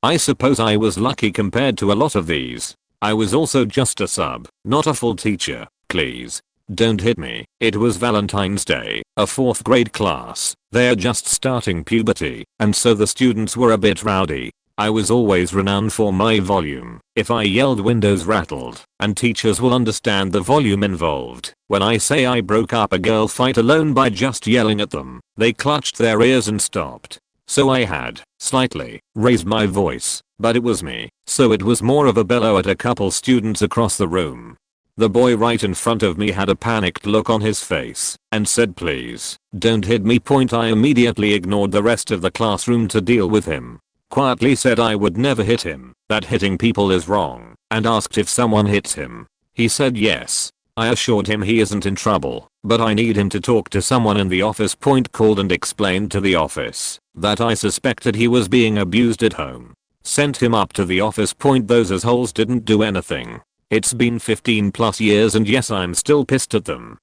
I suppose I was lucky compared to a lot of these. I was also just a sub, not a full teacher. Please don't hit me. It was Valentine's Day, a 4th grade class. They're just starting puberty, and so the students were a bit rowdy. I was always renowned for my volume. If I yelled, windows rattled, and teachers will understand the volume involved. When I say I broke up a girl fight alone by just yelling at them, they clutched their ears and stopped. So I had, slightly, raised my voice, but it was me, so it was more of a bellow at a couple students across the room. The boy right in front of me had a panicked look on his face and said, "Please, don't hit me." I immediately ignored the rest of the classroom to deal with him. Quietly said I would never hit him, that hitting people is wrong, and asked if someone hits him. He said yes. I assured him he isn't in trouble, but I need him to talk to someone in the office. Called and explained to the office that I suspected he was being abused at home. Sent him up to the office. Those assholes didn't do anything. It's been 15+ years and yes, I'm still pissed at them.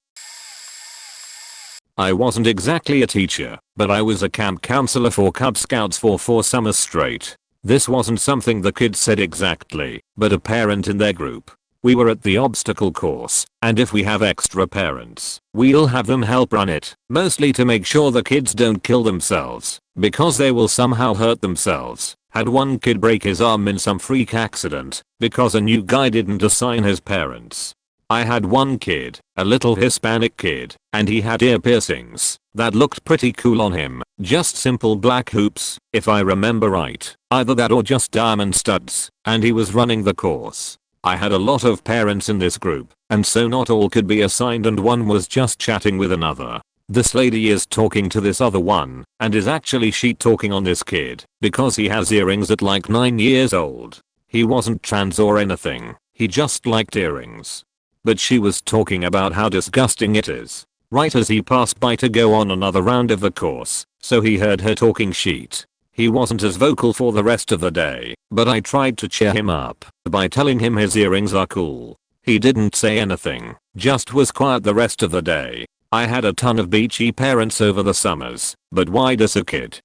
I wasn't exactly a teacher, but I was a camp counselor for Cub Scouts for 4 summers straight. This wasn't something the kids said exactly, but a parent in their group. We were at the obstacle course, and if we have extra parents, we'll have them help run it, mostly to make sure the kids don't kill themselves, because they will somehow hurt themselves. Had one kid break his arm in some freak accident, because a new guy didn't assign his parents. I had one kid, a little Hispanic kid, and he had ear piercings that looked pretty cool on him, just simple black hoops, if I remember right, either that or just diamond studs, and he was running the course. I had a lot of parents in this group, and so not all could be assigned and one was just chatting with another. This lady is talking to this other one, and is actually she talking on this kid, because he has earrings at like 9 years old. He wasn't trans or anything, he just liked earrings. But she was talking about how disgusting it is, right as he passed by to go on another round of the course, so he heard her talking shit. He wasn't as vocal for the rest of the day, but I tried to cheer him up by telling him his earrings are cool. He didn't say anything, just was quiet the rest of the day. I had a ton of beachy parents over the summers, but why does a kid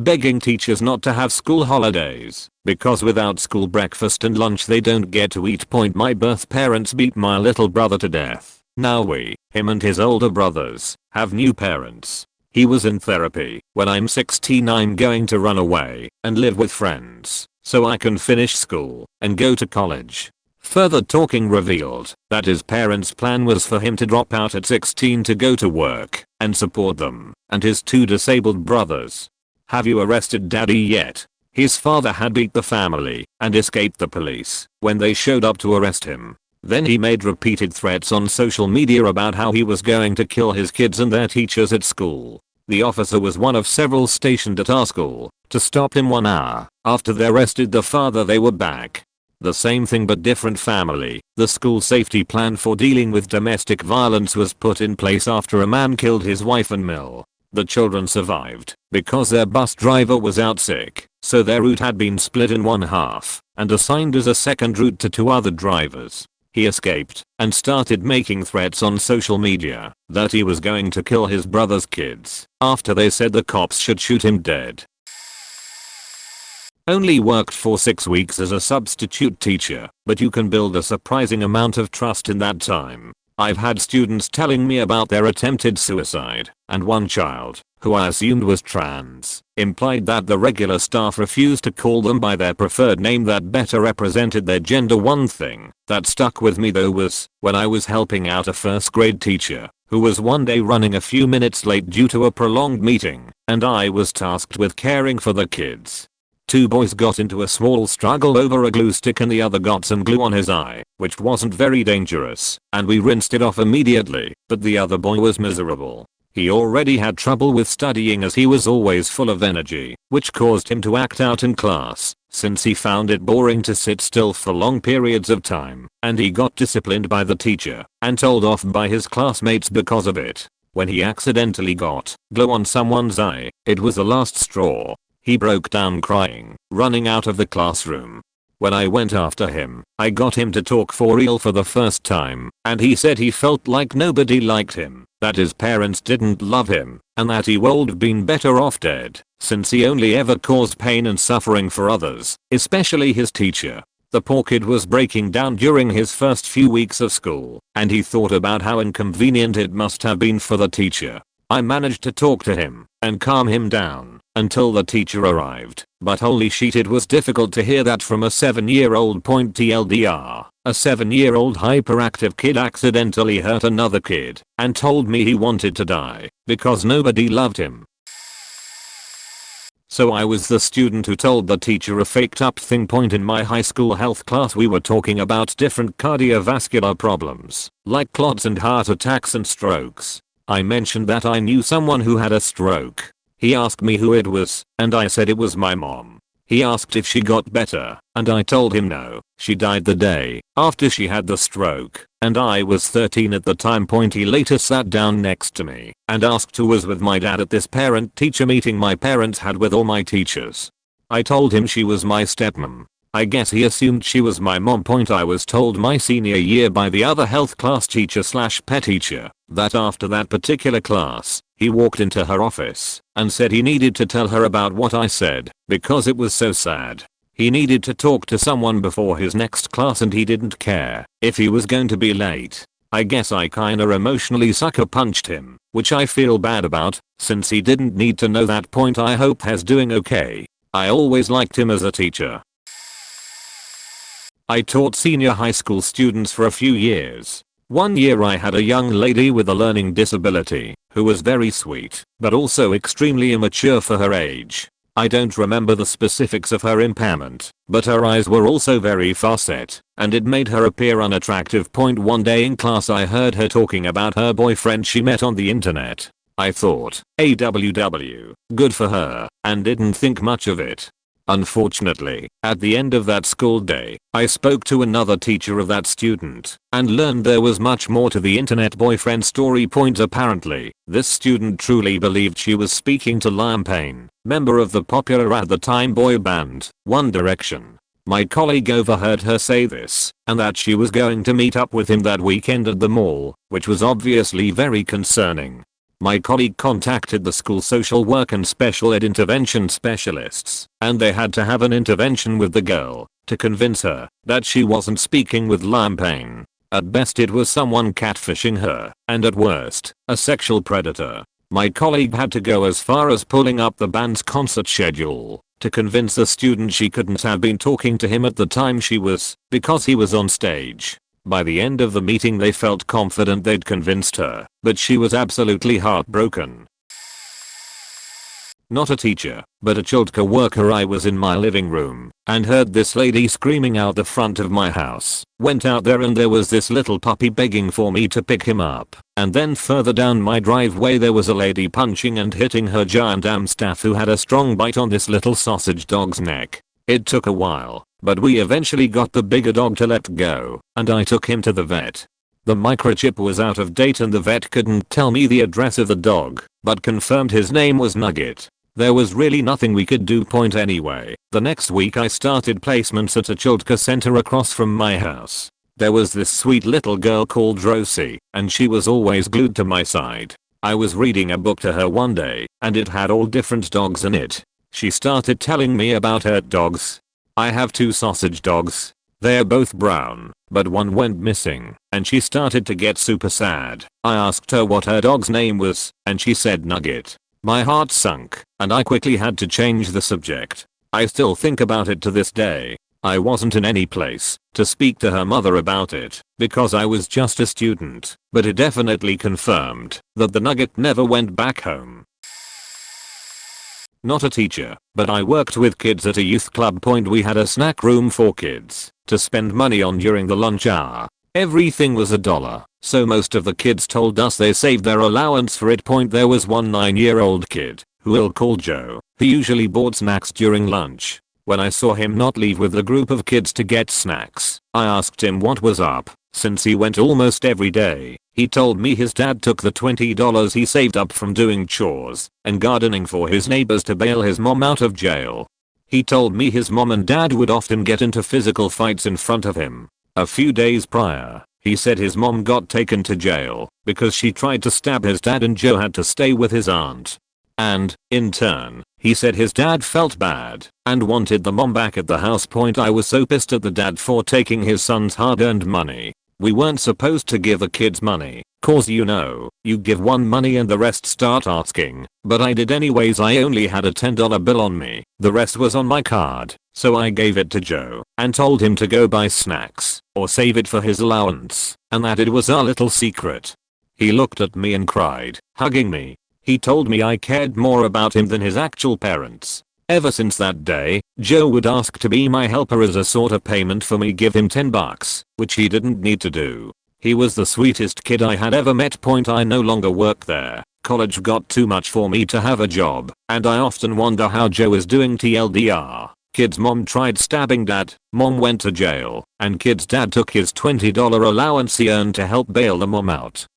begging teachers not to have school holidays, because without school breakfast and lunch they don't get to eat. My birth parents beat my little brother to death. Now him and his older brothers, have new parents. He was in therapy. When I'm 16 I'm going to run away and live with friends, so I can finish school and go to college. Further talking revealed that his parents' plan was for him to drop out at 16 to go to work and support them and his 2 disabled brothers. Have you arrested daddy yet? His father had beat the family and escaped the police when they showed up to arrest him. Then he made repeated threats on social media about how he was going to kill his kids and their teachers at school. The officer was one of several stationed at our school to stop him 1 hour after they arrested the father. They were back. The same thing but different family. The school safety plan for dealing with domestic violence was put in place after a man killed his wife and mill. The children survived because their bus driver was out sick, so their route had been split in 1/2 and assigned as a second route to 2 other drivers. He escaped and started making threats on social media that he was going to kill his brother's kids after they said the cops should shoot him dead. Only worked for 6 weeks as a substitute teacher, but you can build a surprising amount of trust in that time. I've had students telling me about their attempted suicide, and one child, who I assumed was trans, implied that the regular staff refused to call them by their preferred name that better represented their gender. One thing that stuck with me though was when I was helping out a 1st grade teacher who was one day running a few minutes late due to a prolonged meeting, and I was tasked with caring for the kids. Two boys got into a small struggle over a glue stick and the other got some glue on his eye, which wasn't very dangerous, and we rinsed it off immediately, but the other boy was miserable. He already had trouble with studying as he was always full of energy, which caused him to act out in class, since he found it boring to sit still for long periods of time, and he got disciplined by the teacher, and told off by his classmates because of it. When he accidentally got glue on someone's eye, it was the last straw. He broke down crying, running out of the classroom. When I went after him, I got him to talk for real for the first time, and he said he felt like nobody liked him, that his parents didn't love him, and that he would have been better off dead, since he only ever caused pain and suffering for others, especially his teacher. The poor kid was breaking down during his first few weeks of school, and he thought about how inconvenient it must have been for the teacher. I managed to talk to him and calm him down until the teacher arrived, but holy shit, it was difficult to hear that from a 7-year-old. TLDR, a 7-year-old hyperactive kid accidentally hurt another kid and told me he wanted to die because nobody loved him. So I was the student who told the teacher a faked up thing. In my high school health class we were talking about different cardiovascular problems, like clots and heart attacks and strokes. I mentioned that I knew someone who had a stroke. He asked me who it was, and I said it was my mom. He asked if she got better, and I told him no, she died the day after she had the stroke, and I was 13 at the time. He later sat down next to me and asked who was with my dad at this parent-teacher meeting my parents had with all my teachers. I told him she was my stepmom. I guess he assumed she was my mom. I was told my senior year by the other health class teacher / pet teacher that after that particular class, he walked into her office and said he needed to tell her about what I said because it was so sad. He needed to talk to someone before his next class and he didn't care if he was going to be late. I guess I kinda emotionally sucker punched him, which I feel bad about since he didn't need to know that. I hope he's doing okay. I always liked him as a teacher. I taught senior high school students for a few years. One year I had a young lady with a learning disability who was very sweet, but also extremely immature for her age. I don't remember the specifics of her impairment, but her eyes were also very far set, and it made her appear unattractive. One day in class I heard her talking about her boyfriend she met on the internet. I thought, AWW, good for her, and didn't think much of it. Unfortunately, at the end of that school day, I spoke to another teacher of that student and learned there was much more to the internet boyfriend story. Apparently, this student truly believed she was speaking to Liam Payne, member of the popular at the time boy band, One Direction. My colleague overheard her say this, and that she was going to meet up with him that weekend at the mall, which was obviously very concerning. My colleague contacted the school social work and special ed intervention specialists, and they had to have an intervention with the girl to convince her that she wasn't speaking with Liam Payne. At best it was someone catfishing her, and at worst, a sexual predator. My colleague had to go as far as pulling up the band's concert schedule to convince the student she couldn't have been talking to him at the time she was, because he was on stage. By the end of the meeting they felt confident they'd convinced her, but she was absolutely heartbroken. Not a teacher, but a childcare worker. I was in my living room and heard this lady screaming out the front of my house. Went out there and there was this little puppy begging for me to pick him up. And then further down my driveway there was a lady punching and hitting her giant Amstaff who had a strong bite on this little sausage dog's neck. It took a while, but we eventually got the bigger dog to let go, and I took him to the vet. The microchip was out of date and the vet couldn't tell me the address of the dog, but confirmed his name was Nugget. There was really nothing we could do. Anyway, the next week I started placements at a childcare center across from my house. There was this sweet little girl called Rosie, and she was always glued to my side. I was reading a book to her one day, and it had all different dogs in it. She started telling me about her dogs. I have 2 sausage dogs. They're both brown, but one went missing, and she started to get super sad. I asked her what her dog's name was, and she said Nugget. My heart sunk, and I quickly had to change the subject. I still think about it to this day. I wasn't in any place to speak to her mother about it, because I was just a student, but it definitely confirmed that the Nugget never went back home. not a teacher, but I worked with kids at a youth club. We had a snack room for kids to spend money on during the lunch hour. Everything was $1, so most of the kids told us they saved their allowance for it. There was one 9-year-old kid, who we'll call Joe, who usually bought snacks during lunch. When I saw him not leave with the group of kids to get snacks, I asked him what was up, since he went almost every day. He told me his dad took the $20 he saved up from doing chores and gardening for his neighbors to bail his mom out of jail. He told me his mom and dad would often get into physical fights in front of him. A few days prior, he said his mom got taken to jail because she tried to stab his dad and Joe had to stay with his aunt. And, in turn, he said his dad felt bad and wanted the mom back at the house. I was so pissed at the dad for taking his son's hard-earned money. We weren't supposed to give the kids money, cause you give one money and the rest start asking, but I did anyways. I only had a $10 bill on me, the rest was on my card, so I gave it to Joe and told him to go buy snacks or save it for his allowance, and that it was our little secret. He looked at me and cried, hugging me. He told me I cared more about him than his actual parents. Ever since that day, Joe would ask to be my helper as a sort of payment for me give him $10, which he didn't need to do. He was the sweetest kid I had ever met. I no longer work there. College got too much for me to have a job, and I often wonder how Joe is doing. TLDR. Kid's mom tried stabbing dad, mom went to jail, and kid's dad took his $20 allowance he earned to help bail the mom out.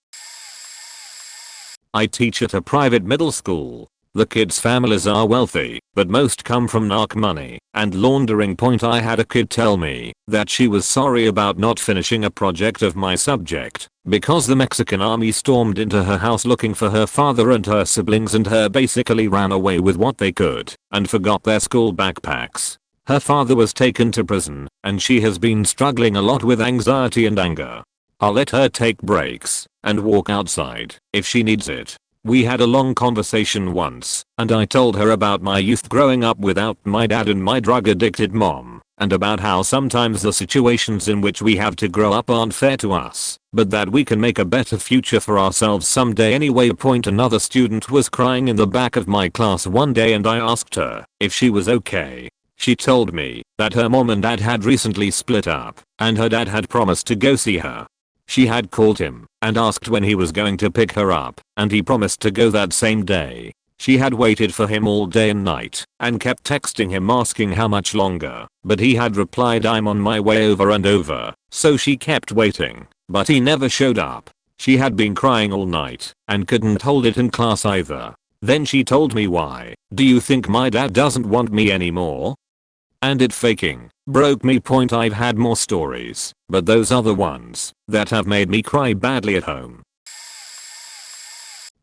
I teach at a private middle school. The kids' families are wealthy, but most come from narc money and laundering. I had a kid tell me that she was sorry about not finishing a project of my subject because the Mexican army stormed into her house looking for her father and her siblings and her basically ran away with what they could and forgot their school backpacks. Her father was taken to prison and she has been struggling a lot with anxiety and anger. I'll let her take breaks and walk outside if she needs it. We had a long conversation once, and I told her about my youth growing up without my dad and my drug-addicted mom, and about how sometimes the situations in which we have to grow up aren't fair to us, but that we can make a better future for ourselves someday anyway. Another student was crying in the back of my class one day and I asked her if she was okay. She told me that her mom and dad had recently split up, and her dad had promised to go see her. She had called him and asked when he was going to pick her up, and he promised to go that same day. She had waited for him all day and night and kept texting him asking how much longer, but he had replied I'm on my way over and over, so she kept waiting, but he never showed up. She had been crying all night and couldn't hold it in class either. Then she told me why. Do you think my dad doesn't want me anymore? And it faking broke me. I've had more stories, but those are the ones that have made me cry badly at home.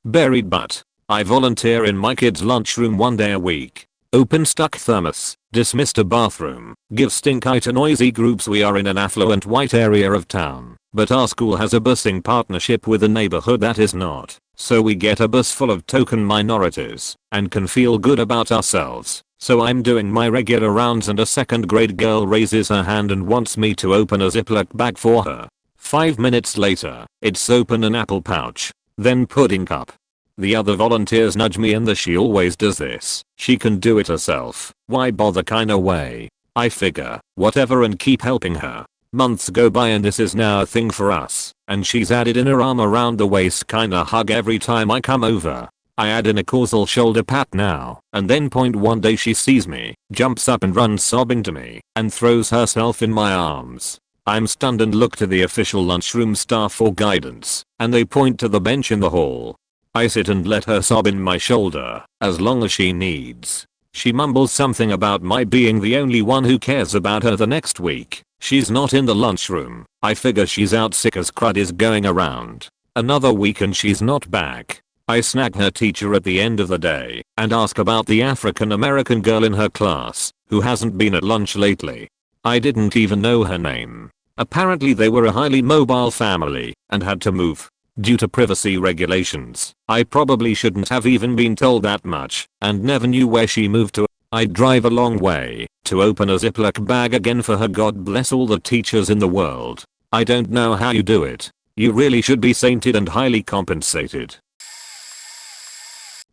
Buried butt. I volunteer in my kids' lunchroom one day a week. Open stuck thermos, dismissed a bathroom, give stink eye to noisy groups. We are in an affluent white area of town, but our school has a busing partnership with a neighborhood that is not, so we get a bus full of token minorities and can feel good about ourselves. So I'm doing my regular rounds and a second grade girl raises her hand and wants me to open a Ziploc bag for her. 5 minutes later, it's open an apple pouch, then pudding cup. The other volunteers nudge me and she always does this. She can do it herself. Why bother kinda way. I figure, whatever, and keep helping her. Months go by and this is now a thing for us, and she's added in her arm around the waist kinda hug every time I come over. I add in a causal shoulder pat now, and then one day she sees me, jumps up and runs sobbing to me, and throws herself in my arms. I'm stunned and look to the official lunchroom staff for guidance, and they point to the bench in the hall. I sit and let her sob in my shoulder, as long as she needs. She mumbles something about my being the only one who cares about her. The next week, she's not in the lunchroom. I figure she's out sick as crud is going around. Another week and she's not back. I snag her teacher at the end of the day and ask about the African American girl in her class who hasn't been at lunch lately. I didn't even know her name. Apparently they were a highly mobile family and had to move due to privacy regulations. I probably shouldn't have even been told that much and never knew where she moved to. I'd drive a long way to open a Ziploc bag again for her. God bless all the teachers in the world. I don't know how you do it. You really should be sainted and highly compensated.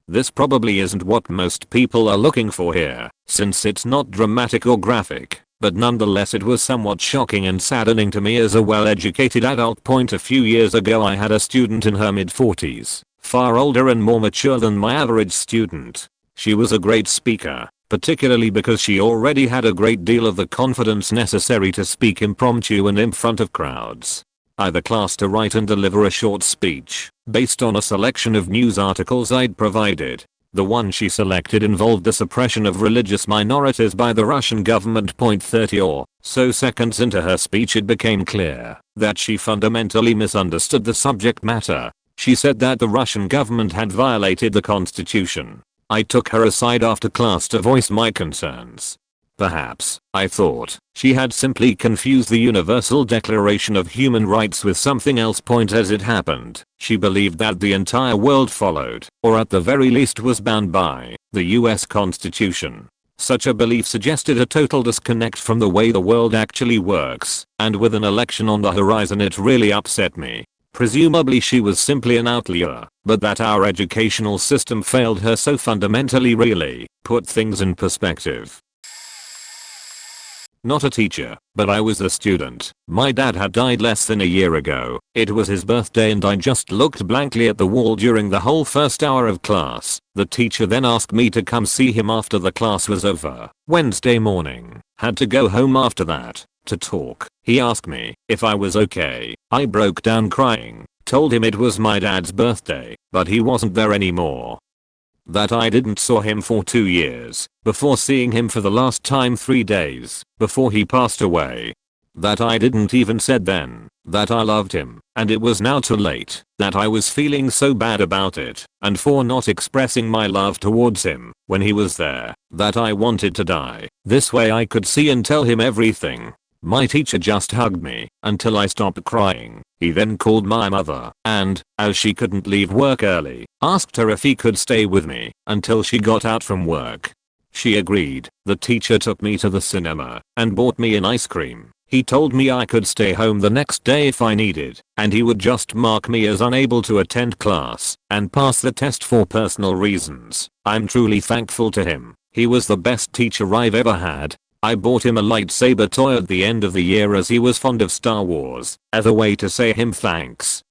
This probably isn't what most people are looking for here, since it's not dramatic or graphic, but nonetheless it was somewhat shocking and saddening to me as a well-educated adult. A few years ago I had a student in her mid-40s, far older and more mature than my average student. She was a great speaker, particularly because she already had a great deal of the confidence necessary to speak impromptu and in front of crowds. I had the class to write and deliver a short speech, based on a selection of news articles I'd provided. The one she selected involved the suppression of religious minorities by the Russian government. 30 or so seconds into her speech it became clear that she fundamentally misunderstood the subject matter. She said that the Russian government had violated the constitution. I took her aside after class to voice my concerns. Perhaps, I thought, she had simply confused the Universal Declaration of Human Rights with something else. As it happened, she believed that the entire world followed, or at the very least was bound by, the US Constitution. Such a belief suggested a total disconnect from the way the world actually works, and with an election on the horizon it really upset me. Presumably she was simply an outlier, but that our educational system failed her so fundamentally really put things in perspective. Not a teacher, but I was a student. My dad had died less than a year ago. It was his birthday and I just looked blankly at the wall during the whole first hour of class. The teacher then asked me to come see him after the class was over. Wednesday morning. Had to go home after that to talk. He asked me if I was okay. I broke down crying, told him it was my dad's birthday, but he wasn't there anymore. That I didn't saw him for 2 years, before seeing him for the last time 3 days, before he passed away. That I didn't even said then, that I loved him, and it was now too late, that I was feeling so bad about it, and for not expressing my love towards him, when he was there, that I wanted to die. This way I could see and tell him everything. My teacher just hugged me, until I stopped crying. He then called my mother, and, as she couldn't leave work early, asked her if he could stay with me, until she got out from work. She agreed. The teacher took me to the cinema, and bought me an ice cream. He told me I could stay home the next day if I needed, and he would just mark me as unable to attend class, and pass the test for personal reasons. I'm truly thankful to him. He was the best teacher I've ever had. I bought him a lightsaber toy at the end of the year as he was fond of Star Wars, as a way to say him thanks.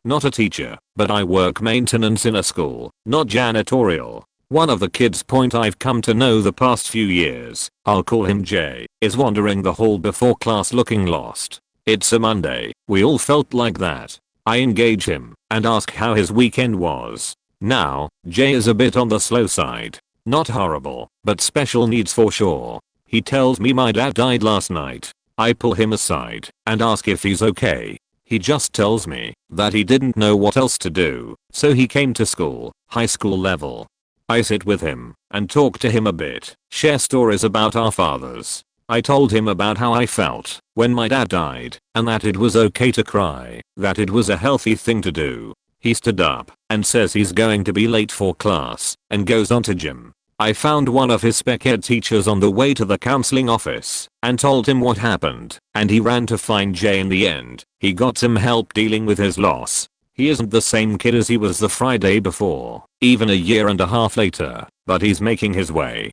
Not a teacher, but I work maintenance in a school, not janitorial. One of the kids I've come to know the past few years, I'll call him Jay, is wandering the hall before class looking lost. It's a Monday, we all felt like that. I engage him, and ask how his weekend was. Now, Jay is a bit on the slow side. Not horrible, but special needs for sure. He tells me my dad died last night. I pull him aside and ask if he's okay. He just tells me that he didn't know what else to do, so he came to school, high school level. I sit with him and talk to him a bit, share stories about our fathers. I told him about how I felt when my dad died, and that it was okay to cry, that it was a healthy thing to do. He stood up and says he's going to be late for class and goes on to gym. I found one of his spec ed teachers on the way to the counseling office and told him what happened, and he ran to find Jay in the end. He got some help dealing with his loss. He isn't the same kid as he was the Friday before, even a year and a half later, but he's making his way.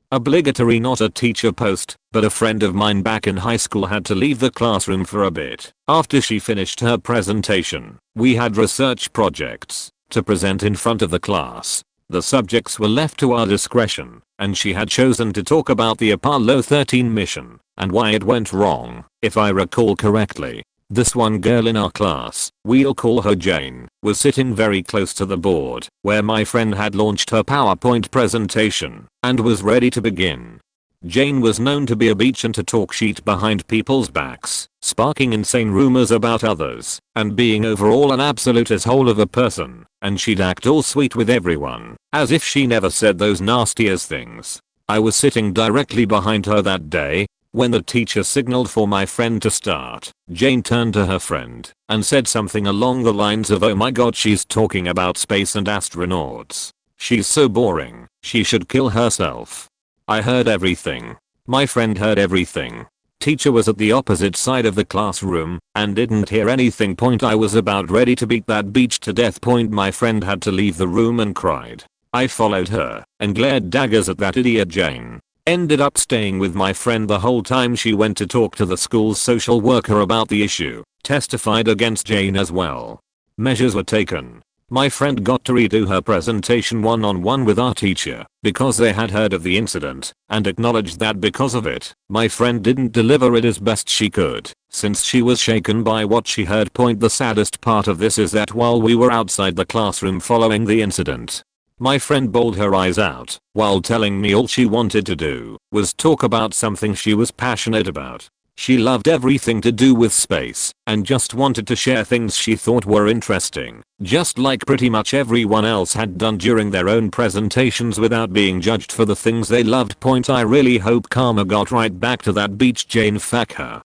Obligatory not a teacher post, but a friend of mine back in high school had to leave the classroom for a bit. After she finished her presentation, we had research projects to present in front of the class. The subjects were left to our discretion, and she had chosen to talk about the Apollo 13 mission, and why it went wrong, if I recall correctly. This one girl in our class, we'll call her Jane, was sitting very close to the board, where my friend had launched her PowerPoint presentation, and was ready to begin. Jane was known to be a beach and to talk shit behind people's backs, sparking insane rumors about others, and being overall an absolute asshole of a person, and she'd act all sweet with everyone, as if she never said those nastiest things. I was sitting directly behind her that day. When the teacher signaled for my friend to start, Jane turned to her friend and said something along the lines of, "Oh my god, she's talking about space and astronauts. She's so boring, she should kill herself." I heard everything. My friend heard everything. Teacher was at the opposite side of the classroom and didn't hear anything. I was about ready to beat that beach to death. My friend had to leave the room and cried. I followed her and glared daggers at that idiot Jane. Ended up staying with my friend the whole time she went to talk to the school's social worker about the issue. Testified against Jane as well. Measures were taken. My friend got to redo her presentation one-on-one with our teacher because they had heard of the incident and acknowledged that because of it, my friend didn't deliver it as best she could since she was shaken by what she heard. The saddest part of this is that while we were outside the classroom following the incident, my friend bawled her eyes out while telling me all she wanted to do was talk about something she was passionate about. She loved everything to do with space and just wanted to share things she thought were interesting, just like pretty much everyone else had done during their own presentations without being judged for the things they loved. I really hope karma got right back to that beach Jane. Fuck her.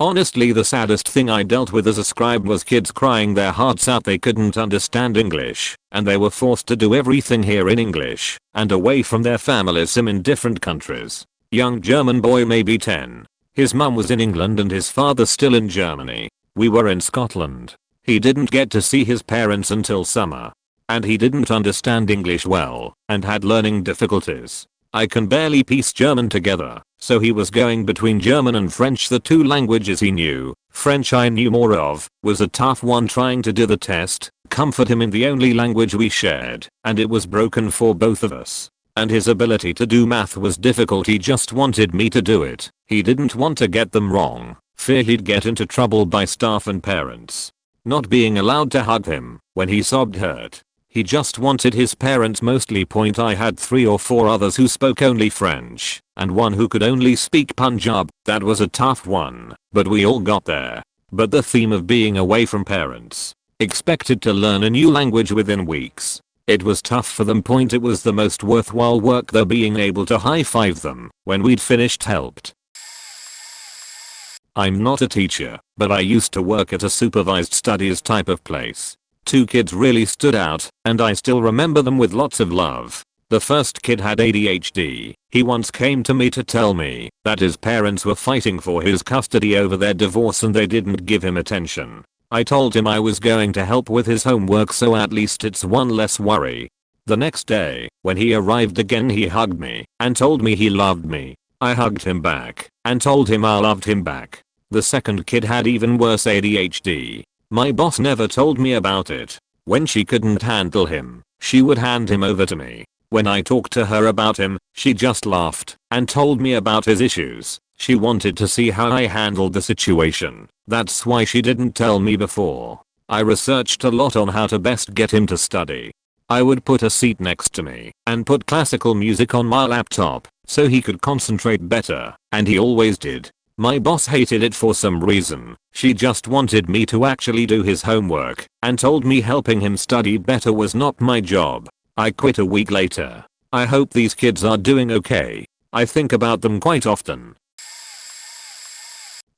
Honestly, the saddest thing I dealt with as a scribe was kids crying their hearts out they couldn't understand English and they were forced to do everything here in English and away from their families in different countries. Young German boy, maybe 10. His mum was in England and his father still in Germany. We were in Scotland. He didn't get to see his parents until summer. And he didn't understand English well and had learning difficulties. I can barely piece German together, so he was going between German and French, the two languages he knew. French I knew more of, was a tough one trying to do the test, comfort him in the only language we shared, and it was broken for both of us. And his ability to do math was difficult. He just wanted me to do it. He didn't want to get them wrong, fear he'd get into trouble by staff and parents. Not being allowed to hug him when he sobbed hurt. He just wanted his parents mostly. I had 3 or 4 others who spoke only French and one who could only speak Punjab. That was a tough one, but we all got there. But the theme of being away from parents, expected to learn a new language within weeks. It was tough for them. It was the most worthwhile work though. Being able to high-five them when we'd finished helped. I'm not a teacher, but I used to work at a supervised studies type of place. 2 kids really stood out, and I still remember them with lots of love. The first kid had ADHD. He once came to me to tell me that his parents were fighting for his custody over their divorce and they didn't give him attention. I told him I was going to help with his homework so at least it's one less worry. The next day, when he arrived again, he hugged me and told me he loved me. I hugged him back and told him I loved him back. The second kid had even worse ADHD. My boss never told me about it. When she couldn't handle him, she would hand him over to me. When I talked to her about him, she just laughed and told me about his issues. She wanted to see how I handled the situation. That's why she didn't tell me before. I researched a lot on how to best get him to study. I would put a seat next to me and put classical music on my laptop so he could concentrate better, and he always did. My boss hated it for some reason. She just wanted me to actually do his homework and told me helping him study better was not my job. I quit a week later. I hope these kids are doing okay. I think about them quite often.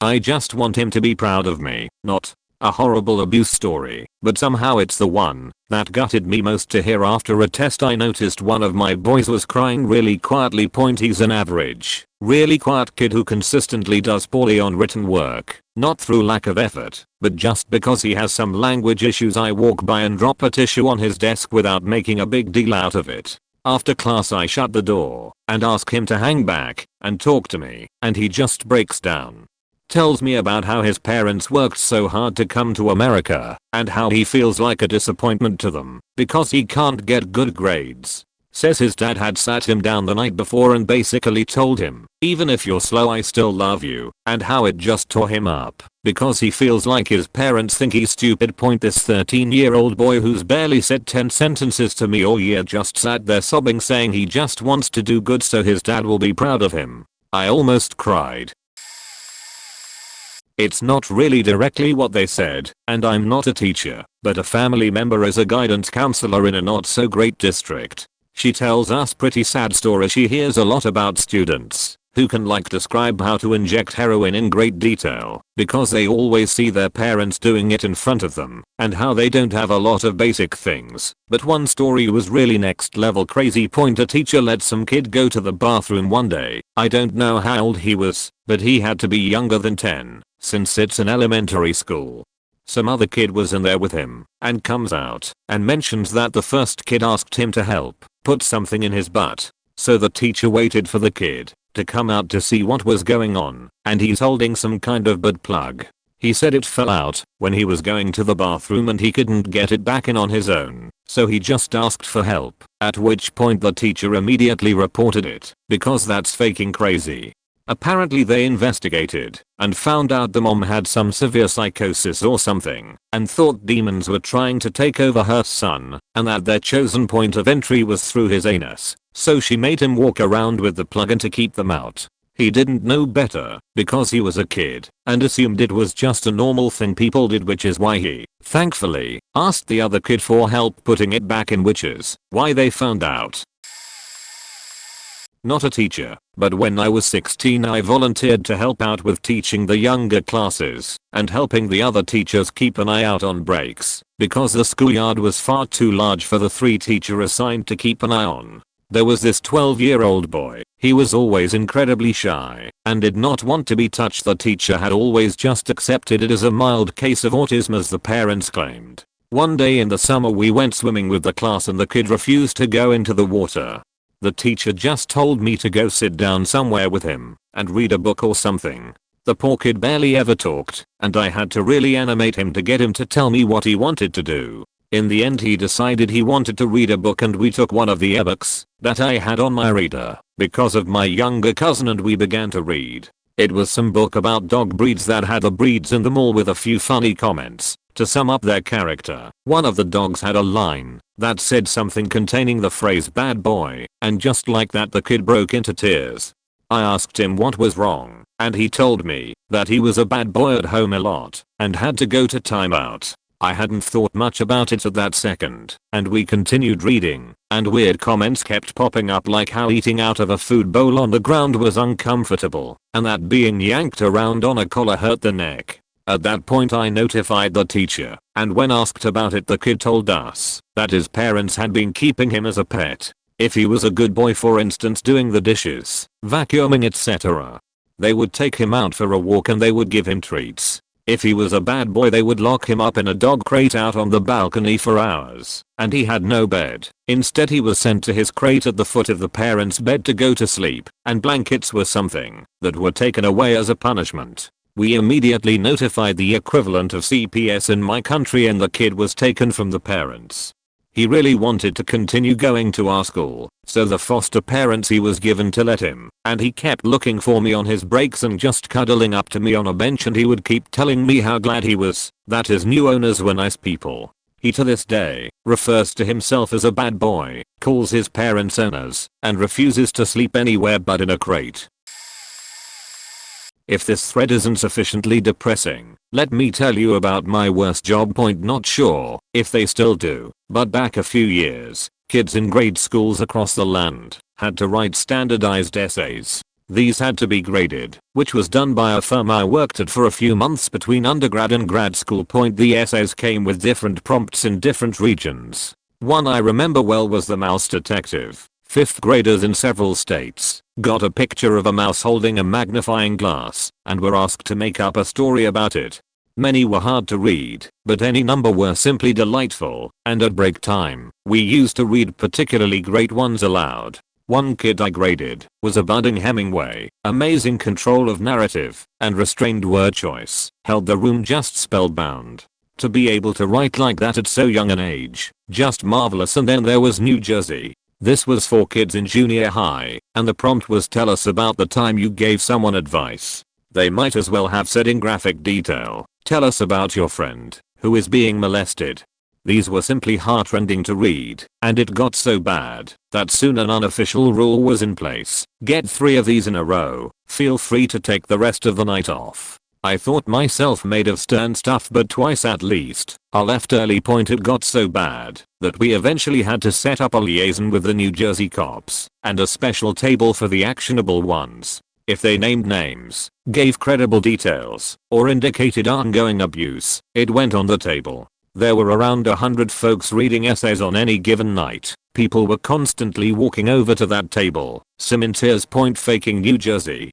I just want him to be proud of me, not a horrible abuse story, but somehow it's the one that gutted me most to hear. After a test I noticed one of my boys was crying really quietly. He's an average, really quiet kid who consistently does poorly on written work, not through lack of effort, but just because he has some language issues. I walk by and drop a tissue on his desk without making a big deal out of it. After class I shut the door and ask him to hang back and talk to me, and he just breaks down. Tells me about how his parents worked so hard to come to America and how he feels like a disappointment to them because he can't get good grades. Says his dad had sat him down the night before and basically told him, even if you're slow I still love you, and how it just tore him up because he feels like his parents think he's stupid. This 13-year-old boy who's barely said 10 sentences to me all year just sat there sobbing saying he just wants to do good so his dad will be proud of him. I almost cried. It's not really directly what they said, and I'm not a teacher, but a family member is a guidance counselor in a not so great district. She tells us pretty sad stories she hears a lot about students who can describe how to inject heroin in great detail because they always see their parents doing it in front of them and how they don't have a lot of basic things. But one story was really next level crazy. A teacher let some kid go to the bathroom one day. I don't know how old he was, but he had to be younger than 10 since it's an elementary school. Some other kid was in there with him and comes out and mentions that the first kid asked him to help put something in his butt. So the teacher waited for the kid to come out to see what was going on, and he's holding some kind of butt plug. He said it fell out when he was going to the bathroom and he couldn't get it back in on his own, so he just asked for help, at which point the teacher immediately reported it because that's faking crazy. Apparently they investigated and found out the mom had some severe psychosis or something and thought demons were trying to take over her son and that their chosen point of entry was through his anus. So she made him walk around with the plug-in to keep them out. He didn't know better because he was a kid and assumed it was just a normal thing people did, which is why he, thankfully, asked the other kid for help putting it back in, which is why they found out. Not a teacher, but when I was 16 I volunteered to help out with teaching the younger classes and helping the other teachers keep an eye out on breaks because the schoolyard was far too large for the 3 teachers assigned to keep an eye on. There was this 12-year-old boy. He was always incredibly shy and did not want to be touched. The teacher had always just accepted it as a mild case of autism, as the parents claimed. One day in the summer we went swimming with the class and the kid refused to go into the water. The teacher just told me to go sit down somewhere with him and read a book or something. The poor kid barely ever talked and I had to really animate him to get him to tell me what he wanted to do. In the end he decided he wanted to read a book and we took one of the ebooks that I had on my reader because of my younger cousin and we began to read. It was some book about dog breeds that had the breeds in them all with a few funny comments to sum up their character. One of the dogs had a line that said something containing the phrase bad boy, and just like that the kid broke into tears. I asked him what was wrong and he told me that he was a bad boy at home a lot and had to go to timeout. I hadn't thought much about it at that second, and we continued reading, and weird comments kept popping up like how eating out of a food bowl on the ground was uncomfortable, and that being yanked around on a collar hurt the neck. At that point I notified the teacher, and when asked about it the kid told us that his parents had been keeping him as a pet. If he was a good boy, for instance doing the dishes, vacuuming, etc., they would take him out for a walk and they would give him treats. If he was a bad boy they would lock him up in a dog crate out on the balcony for hours, and he had no bed. Instead he was sent to his crate at the foot of the parents' bed to go to sleep, and blankets were something that were taken away as a punishment. We immediately notified the equivalent of CPS in my country and the kid was taken from the parents. He really wanted to continue going to our school, so the foster parents he was given to let him, and he kept looking for me on his breaks and just cuddling up to me on a bench, and he would keep telling me how glad he was that his new owners were nice people. He to this day refers to himself as a bad boy, calls his parents owners, and refuses to sleep anywhere but in a crate. If this thread isn't sufficiently depressing, let me tell you about my worst job. Not sure if they still do, but back a few years, kids in grade schools across the land had to write standardized essays. These had to be graded, which was done by a firm I worked at for a few months between undergrad and grad school. The essays came with different prompts in different regions. One I remember well was The Mouse Detective. 5th graders in several states got a picture of a mouse holding a magnifying glass and were asked to make up a story about it. Many were hard to read, but any number were simply delightful, and at break time, we used to read particularly great ones aloud. One kid I graded was a budding Hemingway. Amazing control of narrative and restrained word choice held the room just spellbound. To be able to write like that at so young an age, just marvelous. And then there was New Jersey. This was for kids in junior high, and the prompt was tell us about the time you gave someone advice. They might as well have said in graphic detail, tell us about your friend who is being molested. These were simply heartrending to read, and it got so bad that soon an unofficial rule was in place. Get 3 of these in a row, feel free to take the rest of the night off. I thought myself made of stern stuff, but twice at least, I left early. It got so bad that we eventually had to set up a liaison with the New Jersey cops and a special table for the actionable ones. If they named names, gave credible details, or indicated ongoing abuse, it went on the table. There were around 100 folks reading essays on any given night. People were constantly walking over to that table. Cemeteers Point, faking New Jersey.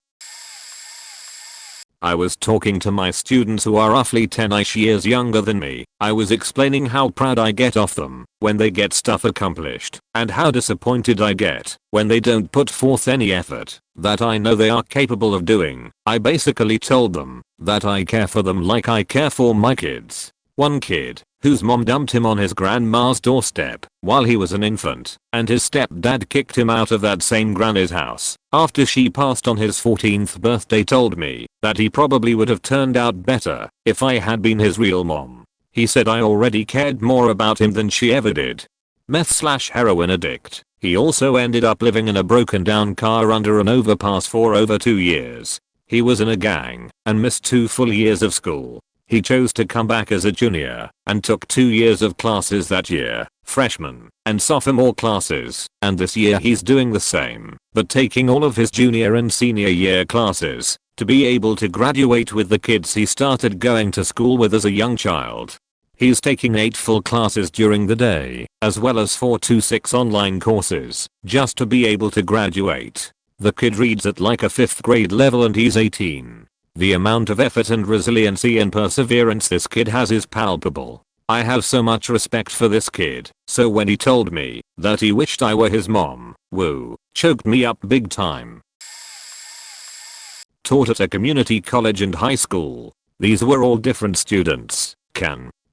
I was talking to my students who are roughly 10-ish years younger than me. I was explaining how proud I get of them when they get stuff accomplished, and how disappointed I get when they don't put forth any effort that I know they are capable of doing. I basically told them that I care for them like I care for my kids. One kid, whose mom dumped him on his grandma's doorstep while he was an infant, and his stepdad kicked him out of that same granny's house after she passed on his 14th birthday, told me that he probably would have turned out better if I had been his real mom. He said I already cared more about him than she ever did. Meth/heroin addict. He also ended up living in a broken down car under an overpass for over 2 years. He was in a gang and missed 2 full years of school. He chose to come back as a junior and took 2 years of classes that year, freshman and sophomore classes, and this year he's doing the same, but taking all of his junior and senior year classes to be able to graduate with the kids he started going to school with as a young child. He's taking 8 full classes during the day, as well as 4 to 6 online courses, just to be able to graduate. The kid reads at like a 5th grade level and he's 18. The amount of effort and resiliency and perseverance this kid has is palpable. I have so much respect for this kid, so when he told me that he wished I were his mom, woo, choked me up big time. Taught at a community college and high school. These were all different students.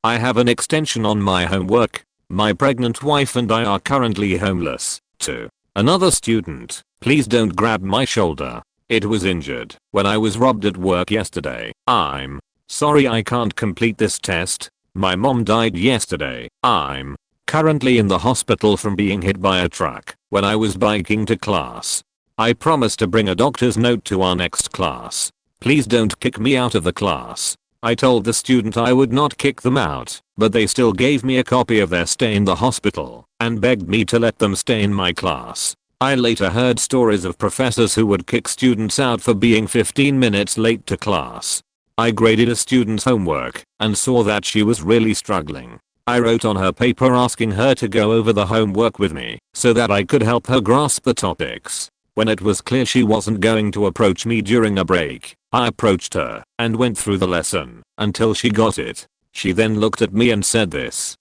I have an extension on my homework. My pregnant wife and I are currently homeless. To another student, please don't grab my shoulder. It was injured when I was robbed at work yesterday. I'm sorry I can't complete this test. My mom died yesterday. I'm currently in the hospital from being hit by a truck when I was biking to class. I promised to bring a doctor's note to our next class. Please don't kick me out of the class. I told the student I would not kick them out, but they still gave me a copy of their stay in the hospital and begged me to let them stay in my class. I later heard stories of professors who would kick students out for being 15 minutes late to class. I graded a student's homework and saw that she was really struggling. I wrote on her paper asking her to go over the homework with me so that I could help her grasp the topics. When it was clear she wasn't going to approach me during a break, I approached her and went through the lesson until she got it. She then looked at me and said this: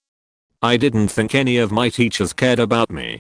"I didn't think any of my teachers cared about me."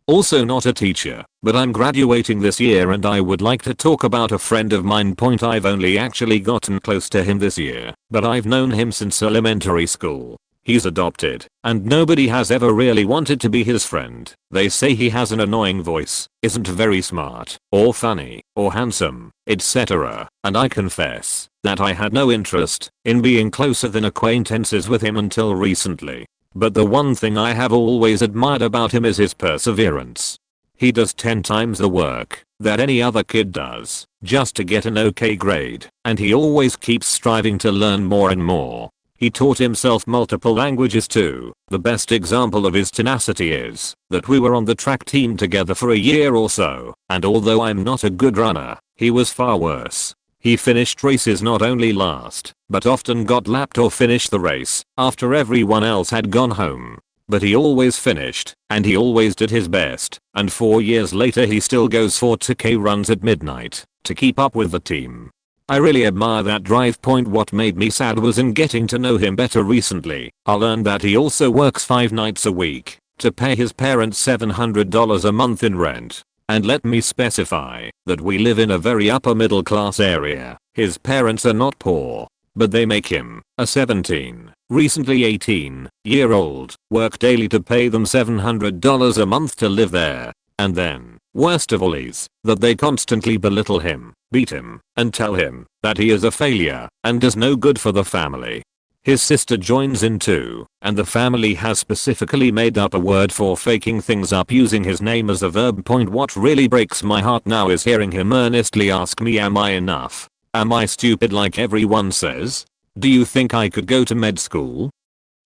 Also not a teacher, but I'm graduating this year and I would like to talk about a friend of mine. I've only actually gotten close to him this year, but I've known him since elementary school. He's adopted, and nobody has ever really wanted to be his friend. They say he has an annoying voice, isn't very smart, or funny, or handsome, etc. And I confess that I had no interest in being closer than acquaintances with him until recently. But the one thing I have always admired about him is his perseverance. He does 10 times the work that any other kid does just to get an okay grade, and he always keeps striving to learn more and more. He taught himself multiple languages too. The best example of his tenacity is that we were on the track team together for a year or so, and although I'm not a good runner, he was far worse. He finished races not only last, but often got lapped or finished the race after everyone else had gone home. But he always finished, and he always did his best, and 4 years later he still goes for 2K runs at midnight to keep up with the team. I really admire that drive. What made me sad was in getting to know him better recently, I learned that he also works 5 nights a week to pay his parents $700 a month in rent. And let me specify that we live in a very upper middle class area. His parents are not poor, but they make him, a 17, recently 18-year-old, work daily to pay them $700 a month to live there. And then, worst of all is that they constantly belittle him, beat him, and tell him that he is a failure and does no good for the family. His sister joins in too, and the family has specifically made up a word for faking things up using his name as a verb. What really breaks my heart now is hearing him earnestly ask me, am I enough? Am I stupid like everyone says? Do you think I could go to med school?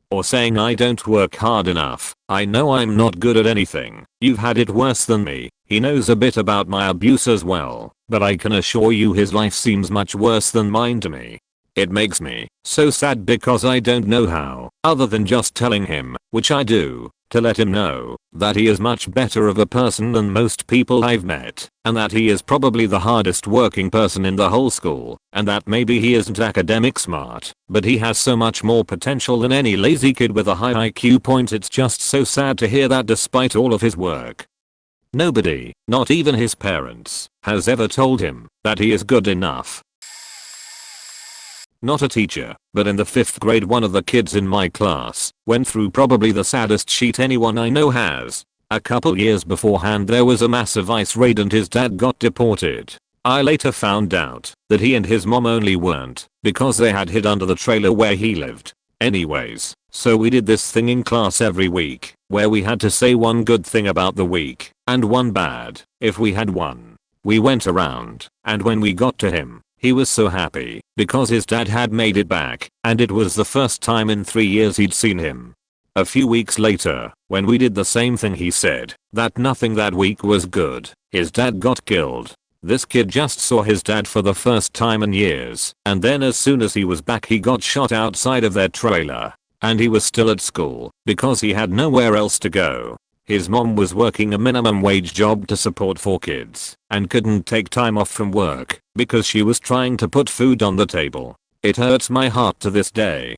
Or saying I don't work hard enough. I know I'm not good at anything. You've had it worse than me. He knows a bit about my abuse as well, but I can assure you his life seems much worse than mine to me. It makes me so sad because I don't know how, other than just telling him, which I do, to let him know that he is much better of a person than most people I've met, and that he is probably the hardest working person in the whole school, and that maybe he isn't academic smart, but he has so much more potential than any lazy kid with a high IQ point. It's just so sad to hear that despite all of his work, nobody, not even his parents, has ever told him that he is good enough. Not a teacher, but in the 5th grade one of the kids in my class went through probably the saddest sheet anyone I know has. A couple years beforehand there was a massive ICE raid and his dad got deported. I later found out that he and his mom only weren't, because they had hid under the trailer where he lived. Anyways, so we did this thing in class every week, where we had to say one good thing about the week, and one bad, if we had one. We went around, and when we got to him, he was so happy, because his dad had made it back, and it was the first time in 3 years he'd seen him. A few weeks later, when we did the same thing, he said that nothing that week was good. His dad got killed. This kid just saw his dad for the first time in years, and then as soon as he was back he got shot outside of their trailer. And he was still at school, because he had nowhere else to go. His mom was working a minimum wage job to support 4 kids, and couldn't take time off from work, because she was trying to put food on the table. It hurts my heart to this day.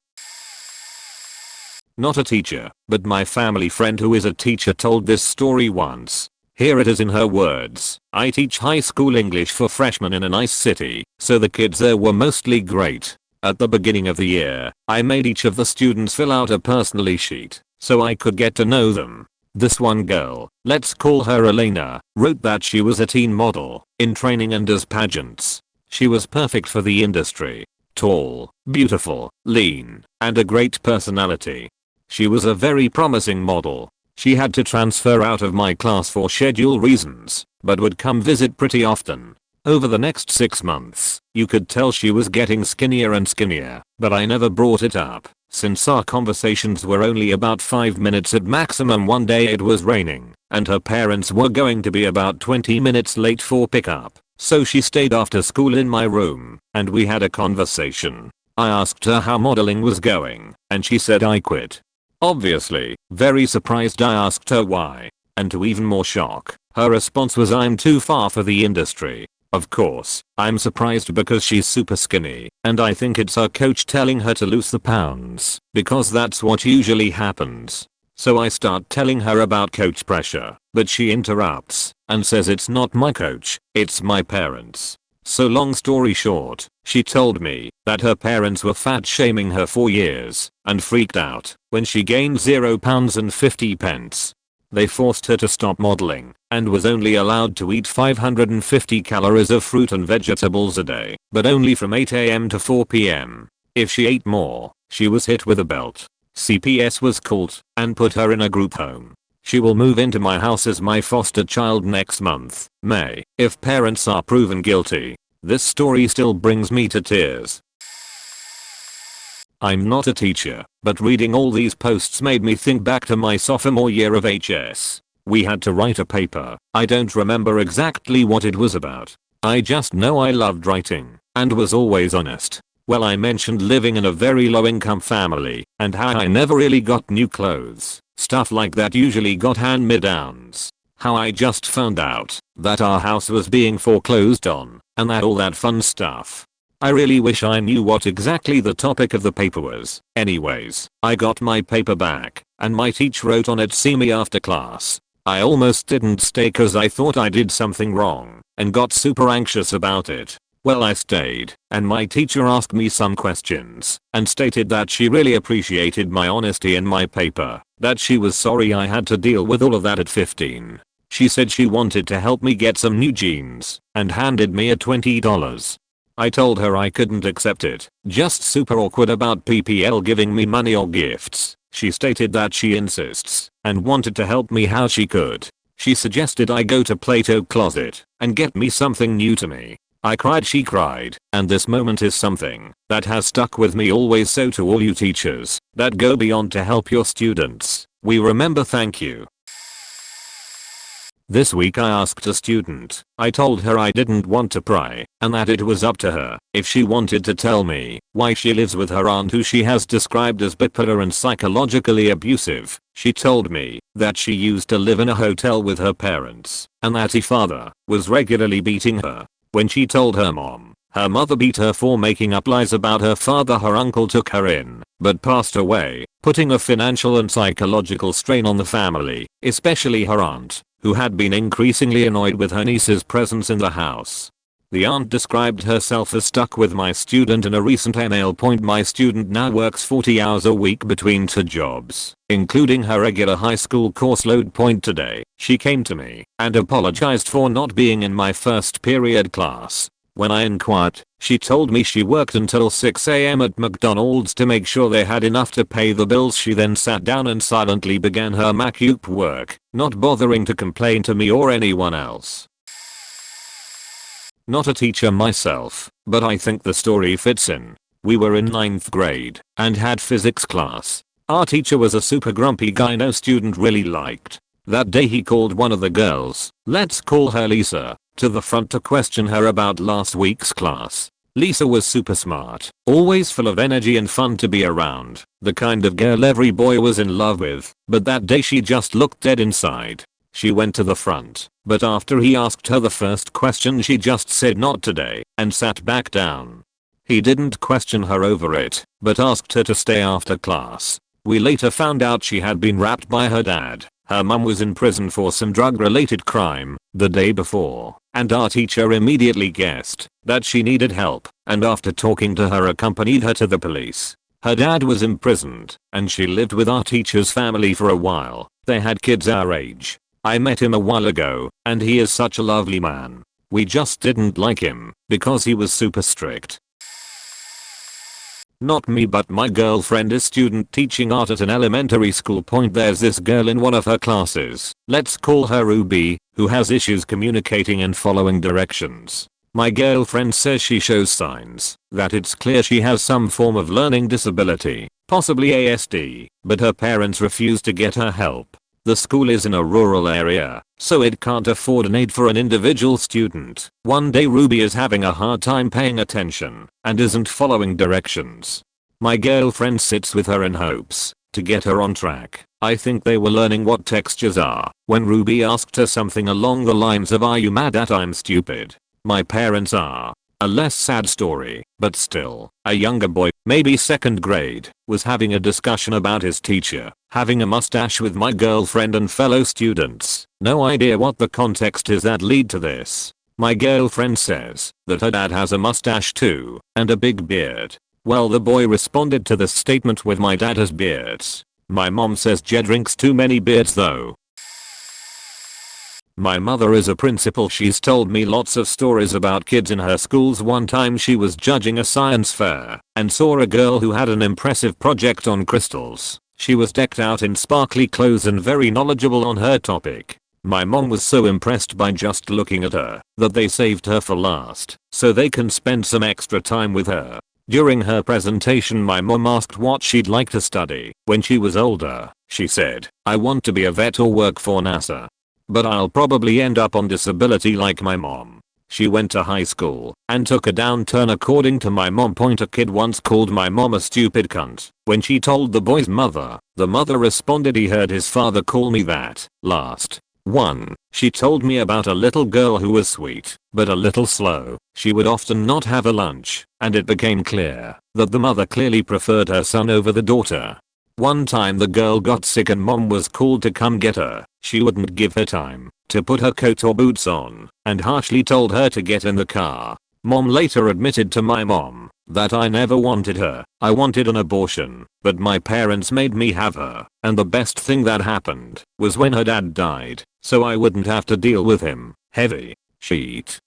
Not a teacher, but my family friend who is a teacher told this story once. Here it is in her words. I teach high school English for freshmen in a nice city, so the kids there were mostly great. At the beginning of the year, I made each of the students fill out a personality sheet, so I could get to know them. This one girl, let's call her Elena, wrote that she was a teen model, in training and does pageants. She was perfect for the industry. Tall, beautiful, lean, and a great personality. She was a very promising model. She had to transfer out of my class for schedule reasons, but would come visit pretty often. Over the next 6 months, you could tell she was getting skinnier and skinnier, but I never brought it up, since our conversations were only about 5 minutes at maximum. One day it was raining, and her parents were going to be about 20 minutes late for pickup, so she stayed after school in my room, and we had a conversation. I asked her how modeling was going, and she said I quit. Obviously, very surprised, I asked her why, and to even more shock, her response was I'm too far for the industry. Of course, I'm surprised because she's super skinny, and I think it's her coach telling her to lose the pounds, because that's what usually happens. So I start telling her about coach pressure, but she interrupts and says it's not my coach, it's my parents. So long story short, she told me that her parents were fat shaming her for years and freaked out when she gained 0 pounds and 50 pence. They forced her to stop modeling and was only allowed to eat 550 calories of fruit and vegetables a day, but only from 8 AM to 4 PM. If she ate more, she was hit with a belt. CPS was called and put her in a group home. She will move into my house as my foster child next month, May, if parents are proven guilty. This story still brings me to tears. I'm not a teacher, but reading all these posts made me think back to my sophomore year of HS. We had to write a paper. I don't remember exactly what it was about. I just know I loved writing and was always honest. Well, I mentioned living in a very low income family and how I never really got new clothes. Stuff like that usually got hand-me-downs. How I just found out that our house was being foreclosed on and that all that fun stuff. I really wish I knew what exactly the topic of the paper was. Anyways, I got my paper back, and my teacher wrote on it "See me after class." I almost didn't stay cause I thought I did something wrong, and got super anxious about it. Well, I stayed, and my teacher asked me some questions, and stated that she really appreciated my honesty in my paper, that she was sorry I had to deal with all of that at 15. She said she wanted to help me get some new jeans, and handed me a $20. I told her I couldn't accept it, just super awkward about PPL giving me money or gifts. She stated that she insists and wanted to help me how she could. She suggested I go to Play-Doh Closet and get me something new to me. I cried, she cried, and this moment is something that has stuck with me always. So to all you teachers that go beyond to help your students, we remember, thank you. This week I asked a student. I told her I didn't want to pry and that it was up to her if she wanted to tell me why she lives with her aunt who she has described as bipolar and psychologically abusive. She told me that she used to live in a hotel with her parents and that her father was regularly beating her. When she told her mother beat her for making up lies about her father. Her uncle took her in but passed away, putting a financial and psychological strain on the family, especially her aunt, who had been increasingly annoyed with her niece's presence in the house. The aunt described herself as stuck with my student in a recent email. My student now works 40 hours a week between 2 jobs, including her regular high school course load. Today, she came to me and apologized for not being in my first period class. When I inquired, she told me she worked until 6 a.m. at McDonald's to make sure they had enough to pay the bills. She then sat down and silently began her MacUp work, not bothering to complain to me or anyone else. Not a teacher myself, but I think the story fits in. We were in 9th grade and had physics class. Our teacher was a super grumpy guy no student really liked. That day he called one of the girls, let's call her Lisa, to the front to question her about last week's class. Lisa was super smart, always full of energy and fun to be around, the kind of girl every boy was in love with, but that day she just looked dead inside. She went to the front, but after he asked her the first question she just said not today, and sat back down. He didn't question her over it, but asked her to stay after class. We later found out she had been rapped by her dad. Her mum was in prison for some drug-related crime the day before, and our teacher immediately guessed that she needed help, and after talking to her accompanied her to the police. Her dad was imprisoned, and she lived with our teacher's family for a while. They had kids our age. I met him a while ago, and he is such a lovely man. We just didn't like him because he was super strict. Not me, but my girlfriend is student teaching art at an elementary school. There's this girl in one of her classes, let's call her Ruby, who has issues communicating and following directions. My girlfriend says she shows signs that it's clear she has some form of learning disability, possibly ASD, but her parents refuse to get her help. The school is in a rural area, so it can't afford an aid for an individual student. One day Ruby is having a hard time paying attention and isn't following directions. My girlfriend sits with her in hopes to get her on track. I think they were learning what textures are when Ruby asked her something along the lines of, "Are you mad that I'm stupid?" My parents are. A less sad story, but still, a younger boy, maybe 2nd grade, was having a discussion about his teacher having a mustache with my girlfriend and fellow students. No idea what the context is that lead to this. My girlfriend says that her dad has a mustache too, and a big beard. Well, the boy responded to this statement with, "My dad has beards. My mom says Jed drinks too many beers though." My mother is a principal. She's told me lots of stories about kids in her schools. One time she was judging a science fair and saw a girl who had an impressive project on crystals. She was decked out in sparkly clothes and very knowledgeable on her topic. My mom was so impressed by just looking at her that they saved her for last so they can spend some extra time with her. During her presentation, my mom asked what she'd like to study when she was older. She said, "I want to be a vet or work for NASA. But I'll probably end up on disability like my mom." She went to high school and took a downturn according to my mom. A kid once called my mom a stupid cunt. When she told the boy's mother, the mother responded, "He heard his father call me that last." She told me about a little girl who was sweet, but a little slow. She would often not have a lunch, and it became clear that the mother clearly preferred her son over the daughter. One time the girl got sick and mom was called to come get her. She wouldn't give her time to put her coat or boots on and harshly told her to get in the car. Mom later admitted to my mom that, "I never wanted her. I wanted an abortion, but my parents made me have her, and the best thing that happened was when her dad died, so I wouldn't have to deal with him." Heavy shit.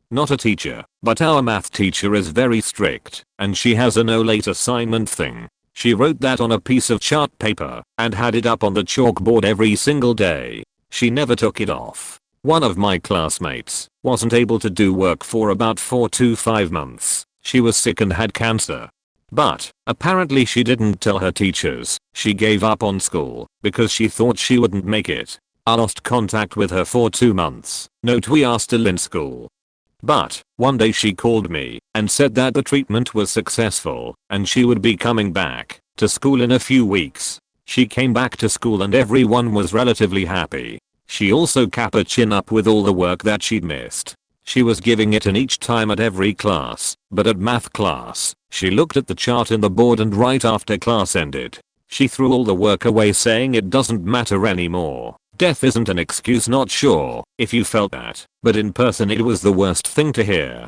Not a teacher, but our math teacher is very strict, and she has a no late assignment thing. She wrote that on a piece of chart paper and had it up on the chalkboard every single day. She never took it off. One of my classmates wasn't able to do work for about 4 to 5 months. She was sick and had cancer. But apparently she didn't tell her teachers. She gave up on school because she thought she wouldn't make it. I lost contact with her for 2 months. Note, we are still in school. But one day she called me and said that the treatment was successful and she would be coming back to school in a few weeks. She came back to school and everyone was relatively happy. She also kept her chin up with all the work that she'd missed. She was giving it in each time at every class, but at math class, she looked at the chart in the board and right after class ended, she threw all the work away saying it doesn't matter anymore. Death isn't an excuse, not sure if you felt that, but in person it was the worst thing to hear.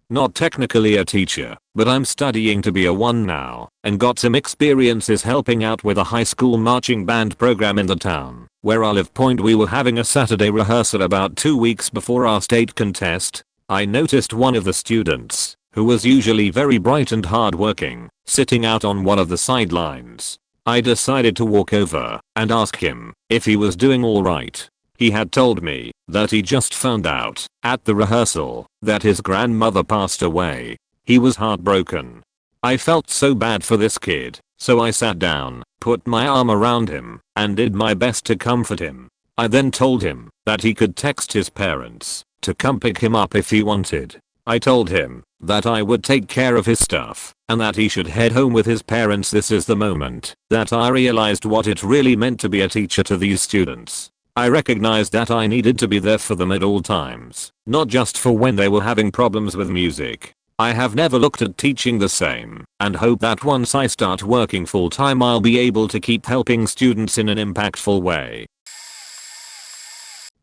Not technically a teacher, but I'm studying to be a one now, and got some experiences helping out with a high school marching band program in the town where I live. We were having a Saturday rehearsal about 2 weeks before our state contest. I noticed one of the students, who was usually very bright and hardworking, sitting out on one of the sidelines. I decided to walk over and ask him if he was doing alright. He had told me that he just found out at the rehearsal that his grandmother passed away. He was heartbroken. I felt so bad for this kid, so I sat down, put my arm around him, and did my best to comfort him. I then told him that he could text his parents to come pick him up if he wanted. I told him that I would take care of his stuff and that he should head home with his parents. This is the moment that I realized what it really meant to be a teacher to these students. I recognized that I needed to be there for them at all times, not just for when they were having problems with music. I have never looked at teaching the same and hope that once I start working full time I'll be able to keep helping students in an impactful way.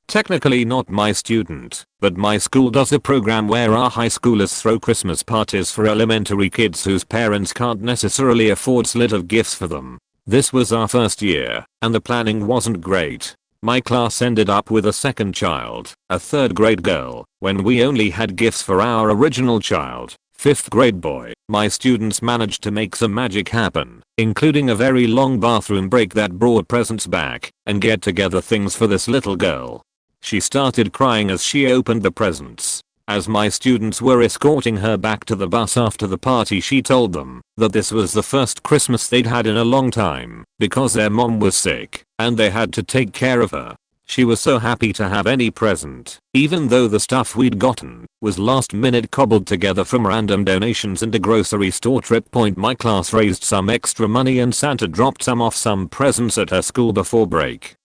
Technically not my student, but my school does a program where our high schoolers throw Christmas parties for elementary kids whose parents can't necessarily afford a lot of gifts for them. This was our first year, and the planning wasn't great. My class ended up with a second child, a 3rd grade girl, when we only had gifts for our original child, 5th grade boy. My students managed to make some magic happen, including a very long bathroom break that brought presents back and get together things for this little girl. She started crying as she opened the presents. As my students were escorting her back to the bus after the party, she told them that this was the first Christmas they'd had in a long time because their mom was sick and they had to take care of her. She was so happy to have any present, even though the stuff we'd gotten was last minute cobbled together from random donations and a grocery store trip. My class raised some extra money and Santa dropped some off some presents at her school before break.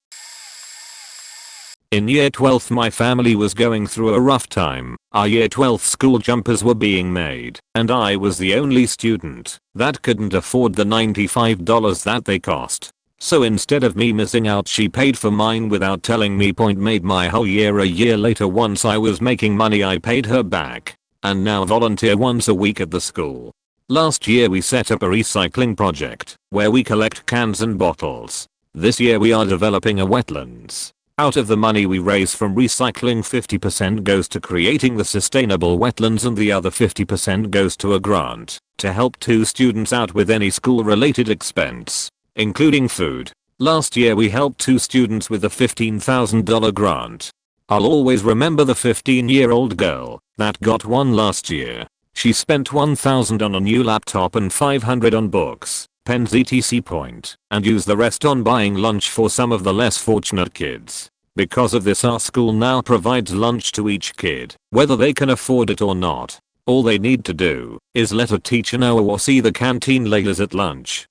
In year 12 my family was going through a rough time. Our year 12 school jumpers were being made, and I was the only student that couldn't afford the $95 that they cost. So instead of me missing out, she paid for mine without telling me. Made my whole year. A year later, once I was making money, I paid her back, and now volunteer once a week at the school. Last year we set up a recycling project where we collect cans and bottles. This year we are developing a wetlands. Out of the money we raise from recycling, 50% goes to creating the sustainable wetlands and the other 50% goes to a grant to help 2 students out with any school related expense, including food. Last year we helped 2 students with a $15,000 grant. I'll always remember the 15-year-old girl that got one last year. She spent $1,000 on a new laptop and $500 on books, pens etc. and used the rest on buying lunch for some of the less fortunate kids. Because of this, our school now provides lunch to each kid, whether they can afford it or not. All they need to do is let a teacher know or see the canteen ladies at lunch.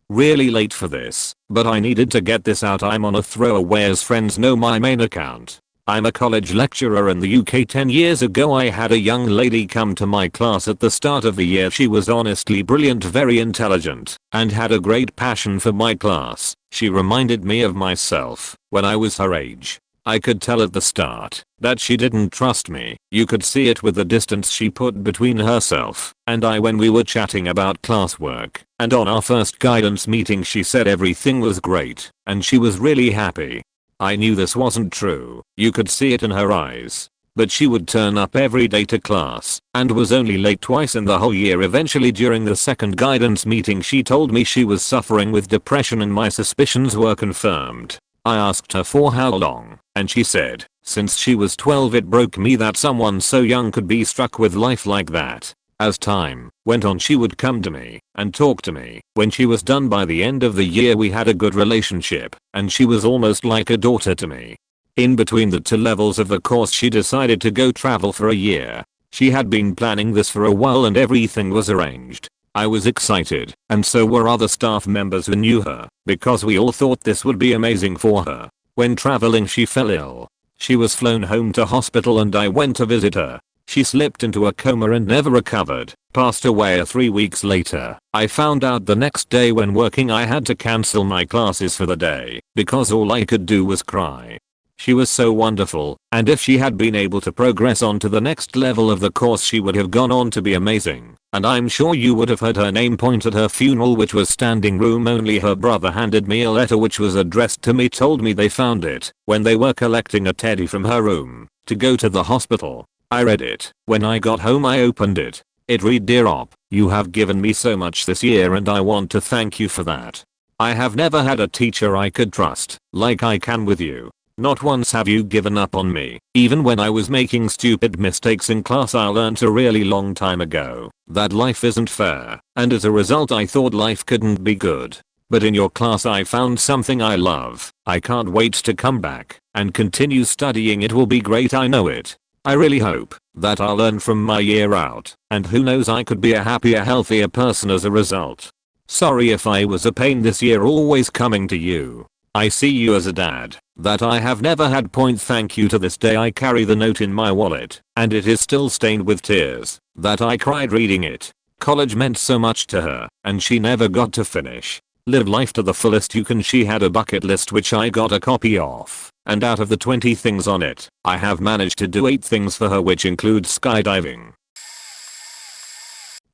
Really late for this, but I needed to get this out. I'm on a throwaway, as friends know my main account. I'm a college lecturer in the UK. 10 years ago I had a young lady come to my class at the start of the year. She was honestly brilliant, very intelligent, and had a great passion for my class. She reminded me of myself when I was her age. I could tell at the start that she didn't trust me. You could see it with the distance she put between herself and I when we were chatting about classwork. And on our first guidance meeting she said everything was great and she was really happy. I knew this wasn't true. You could see it in her eyes. But she would turn up every day to class and was only late twice in the whole year. Eventually, during the second guidance meeting, she told me she was suffering with depression and my suspicions were confirmed. I asked her for how long, and she said, since she was 12. It broke me that someone so young could be struck with life like that. As time went on, she would come to me and talk to me. When she was done by the end of the year, we had a good relationship and she was almost like a daughter to me. In between the 2 levels of the course, she decided to go travel for a year. She had been planning this for a while and everything was arranged. I was excited, and so were other staff members who knew her, because we all thought this would be amazing for her. When traveling, she fell ill. She was flown home to hospital and I went to visit her. She slipped into a coma and never recovered, passed away 3 weeks later. I found out the next day when working I had to cancel my classes for the day, because all I could do was cry. She was so wonderful, and if she had been able to progress on to the next level of the course, she would have gone on to be amazing. And I'm sure you would have heard her name point at her funeral, which was standing room only. Her brother handed me a letter which was addressed to me, told me they found it when they were collecting a teddy from her room to go to the hospital. I read it. When I got home I opened it. It read, "Dear Op, you have given me so much this year and I want to thank you for that. I have never had a teacher I could trust like I can with you. Not once have you given up on me. Even when I was making stupid mistakes in class, I learned a really long time ago that life isn't fair, and as a result I thought life couldn't be good. But in your class I found something I love. I can't wait to come back and continue studying. It will be great, I know it. I really hope that I'll learn from my year out, and who knows, I could be a happier, healthier person as a result. Sorry if I was a pain this year always coming to you. I see you as a dad that I have never had. Thank you. To this day I carry the note in my wallet, and it is still stained with tears that I cried reading it. College meant so much to her, and she never got to finish. Live life to the fullest you can. She had a bucket list which I got a copy of, and out of the 20 things on it, I have managed to do 8 things for her, which include skydiving.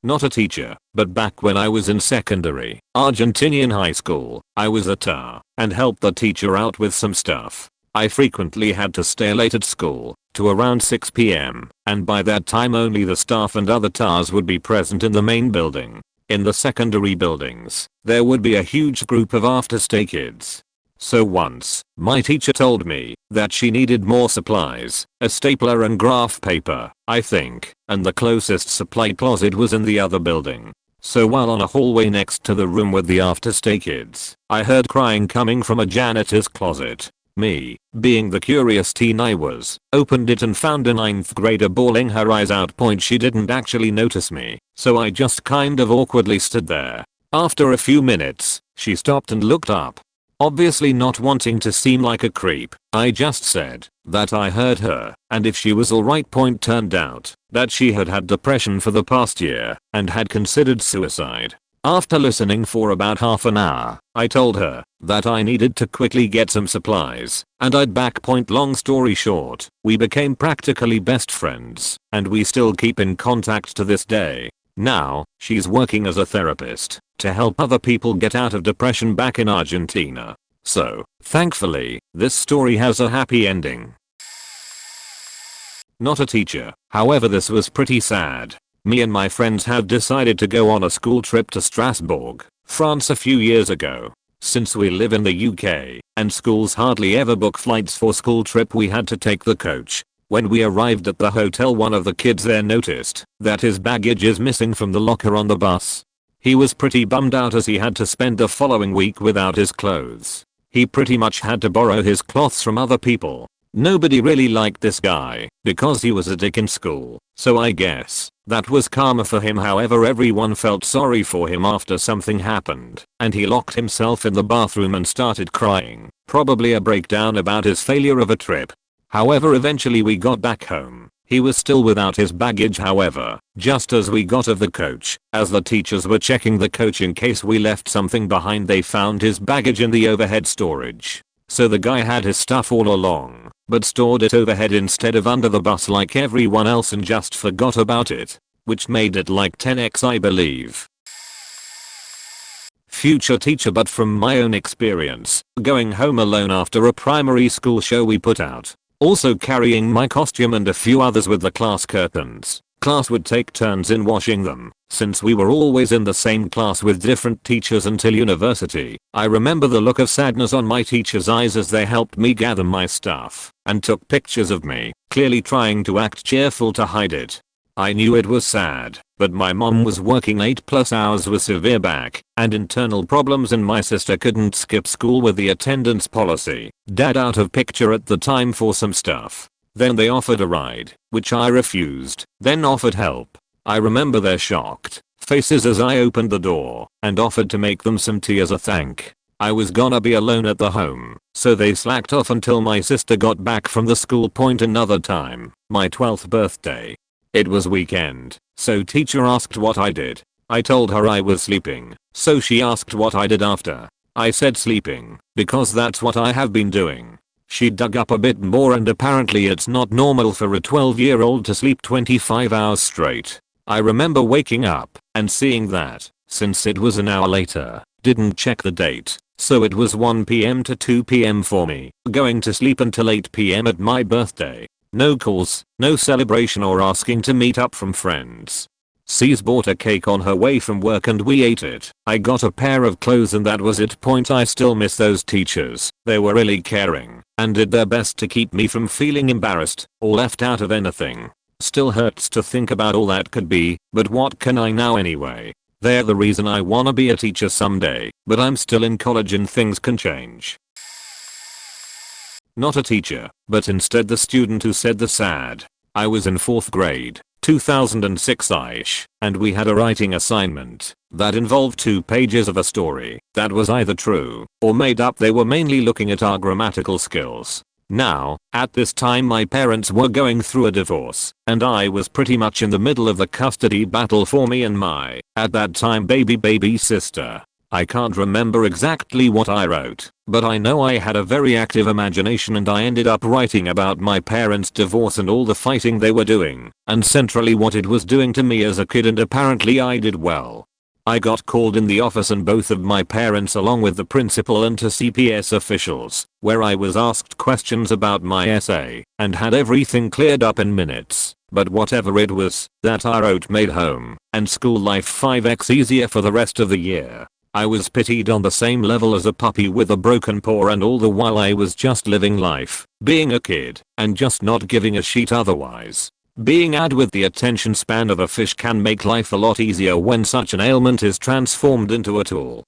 Not a teacher, but back when I was in secondary, Argentinian high school, I was a TA and helped the teacher out with some stuff. I frequently had to stay late at school to around 6 p.m. and by that time only the staff and other TAs would be present in the main building. In the secondary buildings, there would be a huge group of after-stay kids. So once, my teacher told me that she needed more supplies, a stapler and graph paper, I think, and the closest supply closet was in the other building. So while on a hallway next to the room with the after-stay kids, I heard crying coming from a janitor's closet. Me, being the curious teen I was, opened it and found a 9th grader bawling her eyes out. She didn't actually notice me, so I just kind of awkwardly stood there. After a few minutes, she stopped and looked up. Obviously not wanting to seem like a creep, I just said that I heard her and if she was alright. Turned out that she had had depression for the past year and had considered suicide. After listening for about half an hour, I told her that I needed to quickly get some supplies and I'd back. Long story short, we became practically best friends and we still keep in contact to this day. Now, she's working as a therapist to help other people get out of depression back in Argentina. So, thankfully, this story has a happy ending. Not a teacher, however this was pretty sad. Me and my friends had decided to go on a school trip to Strasbourg, France a few years ago. Since we live in the UK, and schools hardly ever book flights for school trip, we had to take the coach. When we arrived at the hotel, one of the kids there noticed that his baggage is missing from the locker on the bus. He was pretty bummed out as he had to spend the following week without his clothes. He pretty much had to borrow his clothes from other people. Nobody really liked this guy because he was a dick in school, so I guess that was karma for him. However, everyone felt sorry for him after something happened, and he locked himself in the bathroom and started crying, probably a breakdown about his failure of a trip. However, eventually we got back home. He was still without his baggage. However, just as we got off the coach, as the teachers were checking the coach in case we left something behind, they found his baggage in the overhead storage. So the guy had his stuff all along, but stored it overhead instead of under the bus like everyone else and just forgot about it, which made it like 10x, I believe. Future teacher, but from my own experience, going home alone after a primary school show we put out. Also carrying my costume and a few others with the class curtains. Class would take turns in washing them, since we were always in the same class with different teachers until university. I remember the look of sadness on my teachers' eyes as they helped me gather my stuff and took pictures of me, clearly trying to act cheerful to hide it. I knew it was sad, but my mom was working 8+ hours with severe back and internal problems, and my sister couldn't skip school with the attendance policy. Dad out of picture at the time for some stuff. Then they offered a ride, which I refused, then offered help. I remember their shocked faces as I opened the door and offered to make them some tea as a thank. I was gonna be alone at the home, so they slacked off until my sister got back from the school. Another time, my 12th birthday. It was weekend, so teacher asked what I did. I told her I was sleeping, so she asked what I did after. I said sleeping, because that's what I have been doing. She dug up a bit more, and apparently it's not normal for a 12-year-old to sleep 25 hours straight. I remember waking up and seeing that, since it was an hour later, didn't check the date, so it was 1 PM to 2 PM for me, going to sleep until 8 PM at my birthday. No calls, no celebration or asking to meet up from friends. C's bought a cake on her way from work and we ate it. I got a pair of clothes and that was it. I still miss those teachers. They were really caring and did their best to keep me from feeling embarrassed or left out of anything. Still hurts to think about all that could be, but what can I now anyway? They're the reason I wanna be a teacher someday, but I'm still in college and things can change. Not a teacher, but instead the student who said the sad. I was in 4th grade, 2006-ish, and we had a writing assignment that involved 2 pages of a story that was either true or made up. They were mainly looking at our grammatical skills. Now, at this time my parents were going through a divorce, and I was pretty much in the middle of the custody battle for me and my, at that time, baby sister. I can't remember exactly what I wrote, but I know I had a very active imagination and I ended up writing about my parents' divorce and all the fighting they were doing, and centrally what it was doing to me as a kid, and apparently I did well. I got called in the office and both of my parents along with the principal and to CPS officials, where I was asked questions about my essay and had everything cleared up in minutes. But whatever it was that I wrote made home and school life 5x easier for the rest of the year. I was pitied on the same level as a puppy with a broken paw, and all the while I was just living life, being a kid, and just not giving a shit otherwise. Being ad with the attention span of a fish can make life a lot easier when such an ailment is transformed into a tool.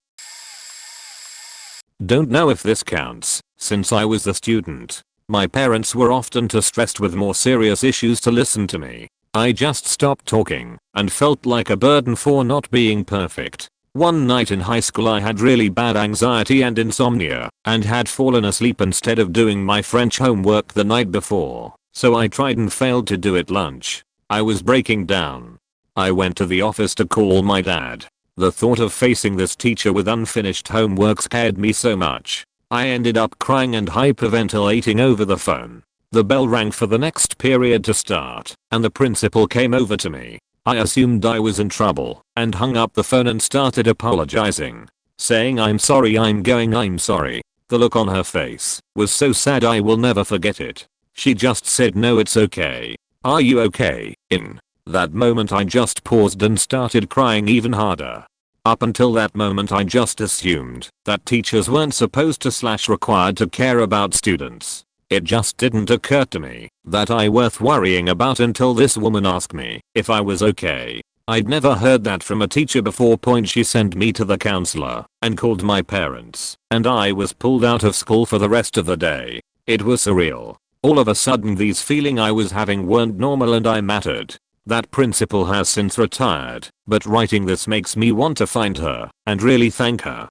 Don't know if this counts, since I was the student. My parents were often too stressed with more serious issues to listen to me. I just stopped talking and felt like a burden for not being perfect. One night in high school I had really bad anxiety and insomnia and had fallen asleep instead of doing my French homework the night before, so I tried and failed to do it lunch. I was breaking down. I went to the office to call my dad. The thought of facing this teacher with unfinished homework scared me so much. I ended up crying and hyperventilating over the phone. The bell rang for the next period to start, and the principal came over to me. I assumed I was in trouble and hung up the phone and started apologizing, saying I'm sorry. The look on her face was so sad I will never forget it. She just said, no, it's okay. Are you okay? In that moment I just paused and started crying even harder. Up until that moment I just assumed that teachers weren't supposed to / required to care about students. It just didn't occur to me that I worth worrying about until this woman asked me if I was okay. I'd never heard that from a teacher before. She sent me to the counselor and called my parents, and I was pulled out of school for the rest of the day. It was surreal. All of a sudden these feelings I was having weren't normal and I mattered. That principal has since retired, but writing this makes me want to find her and really thank her.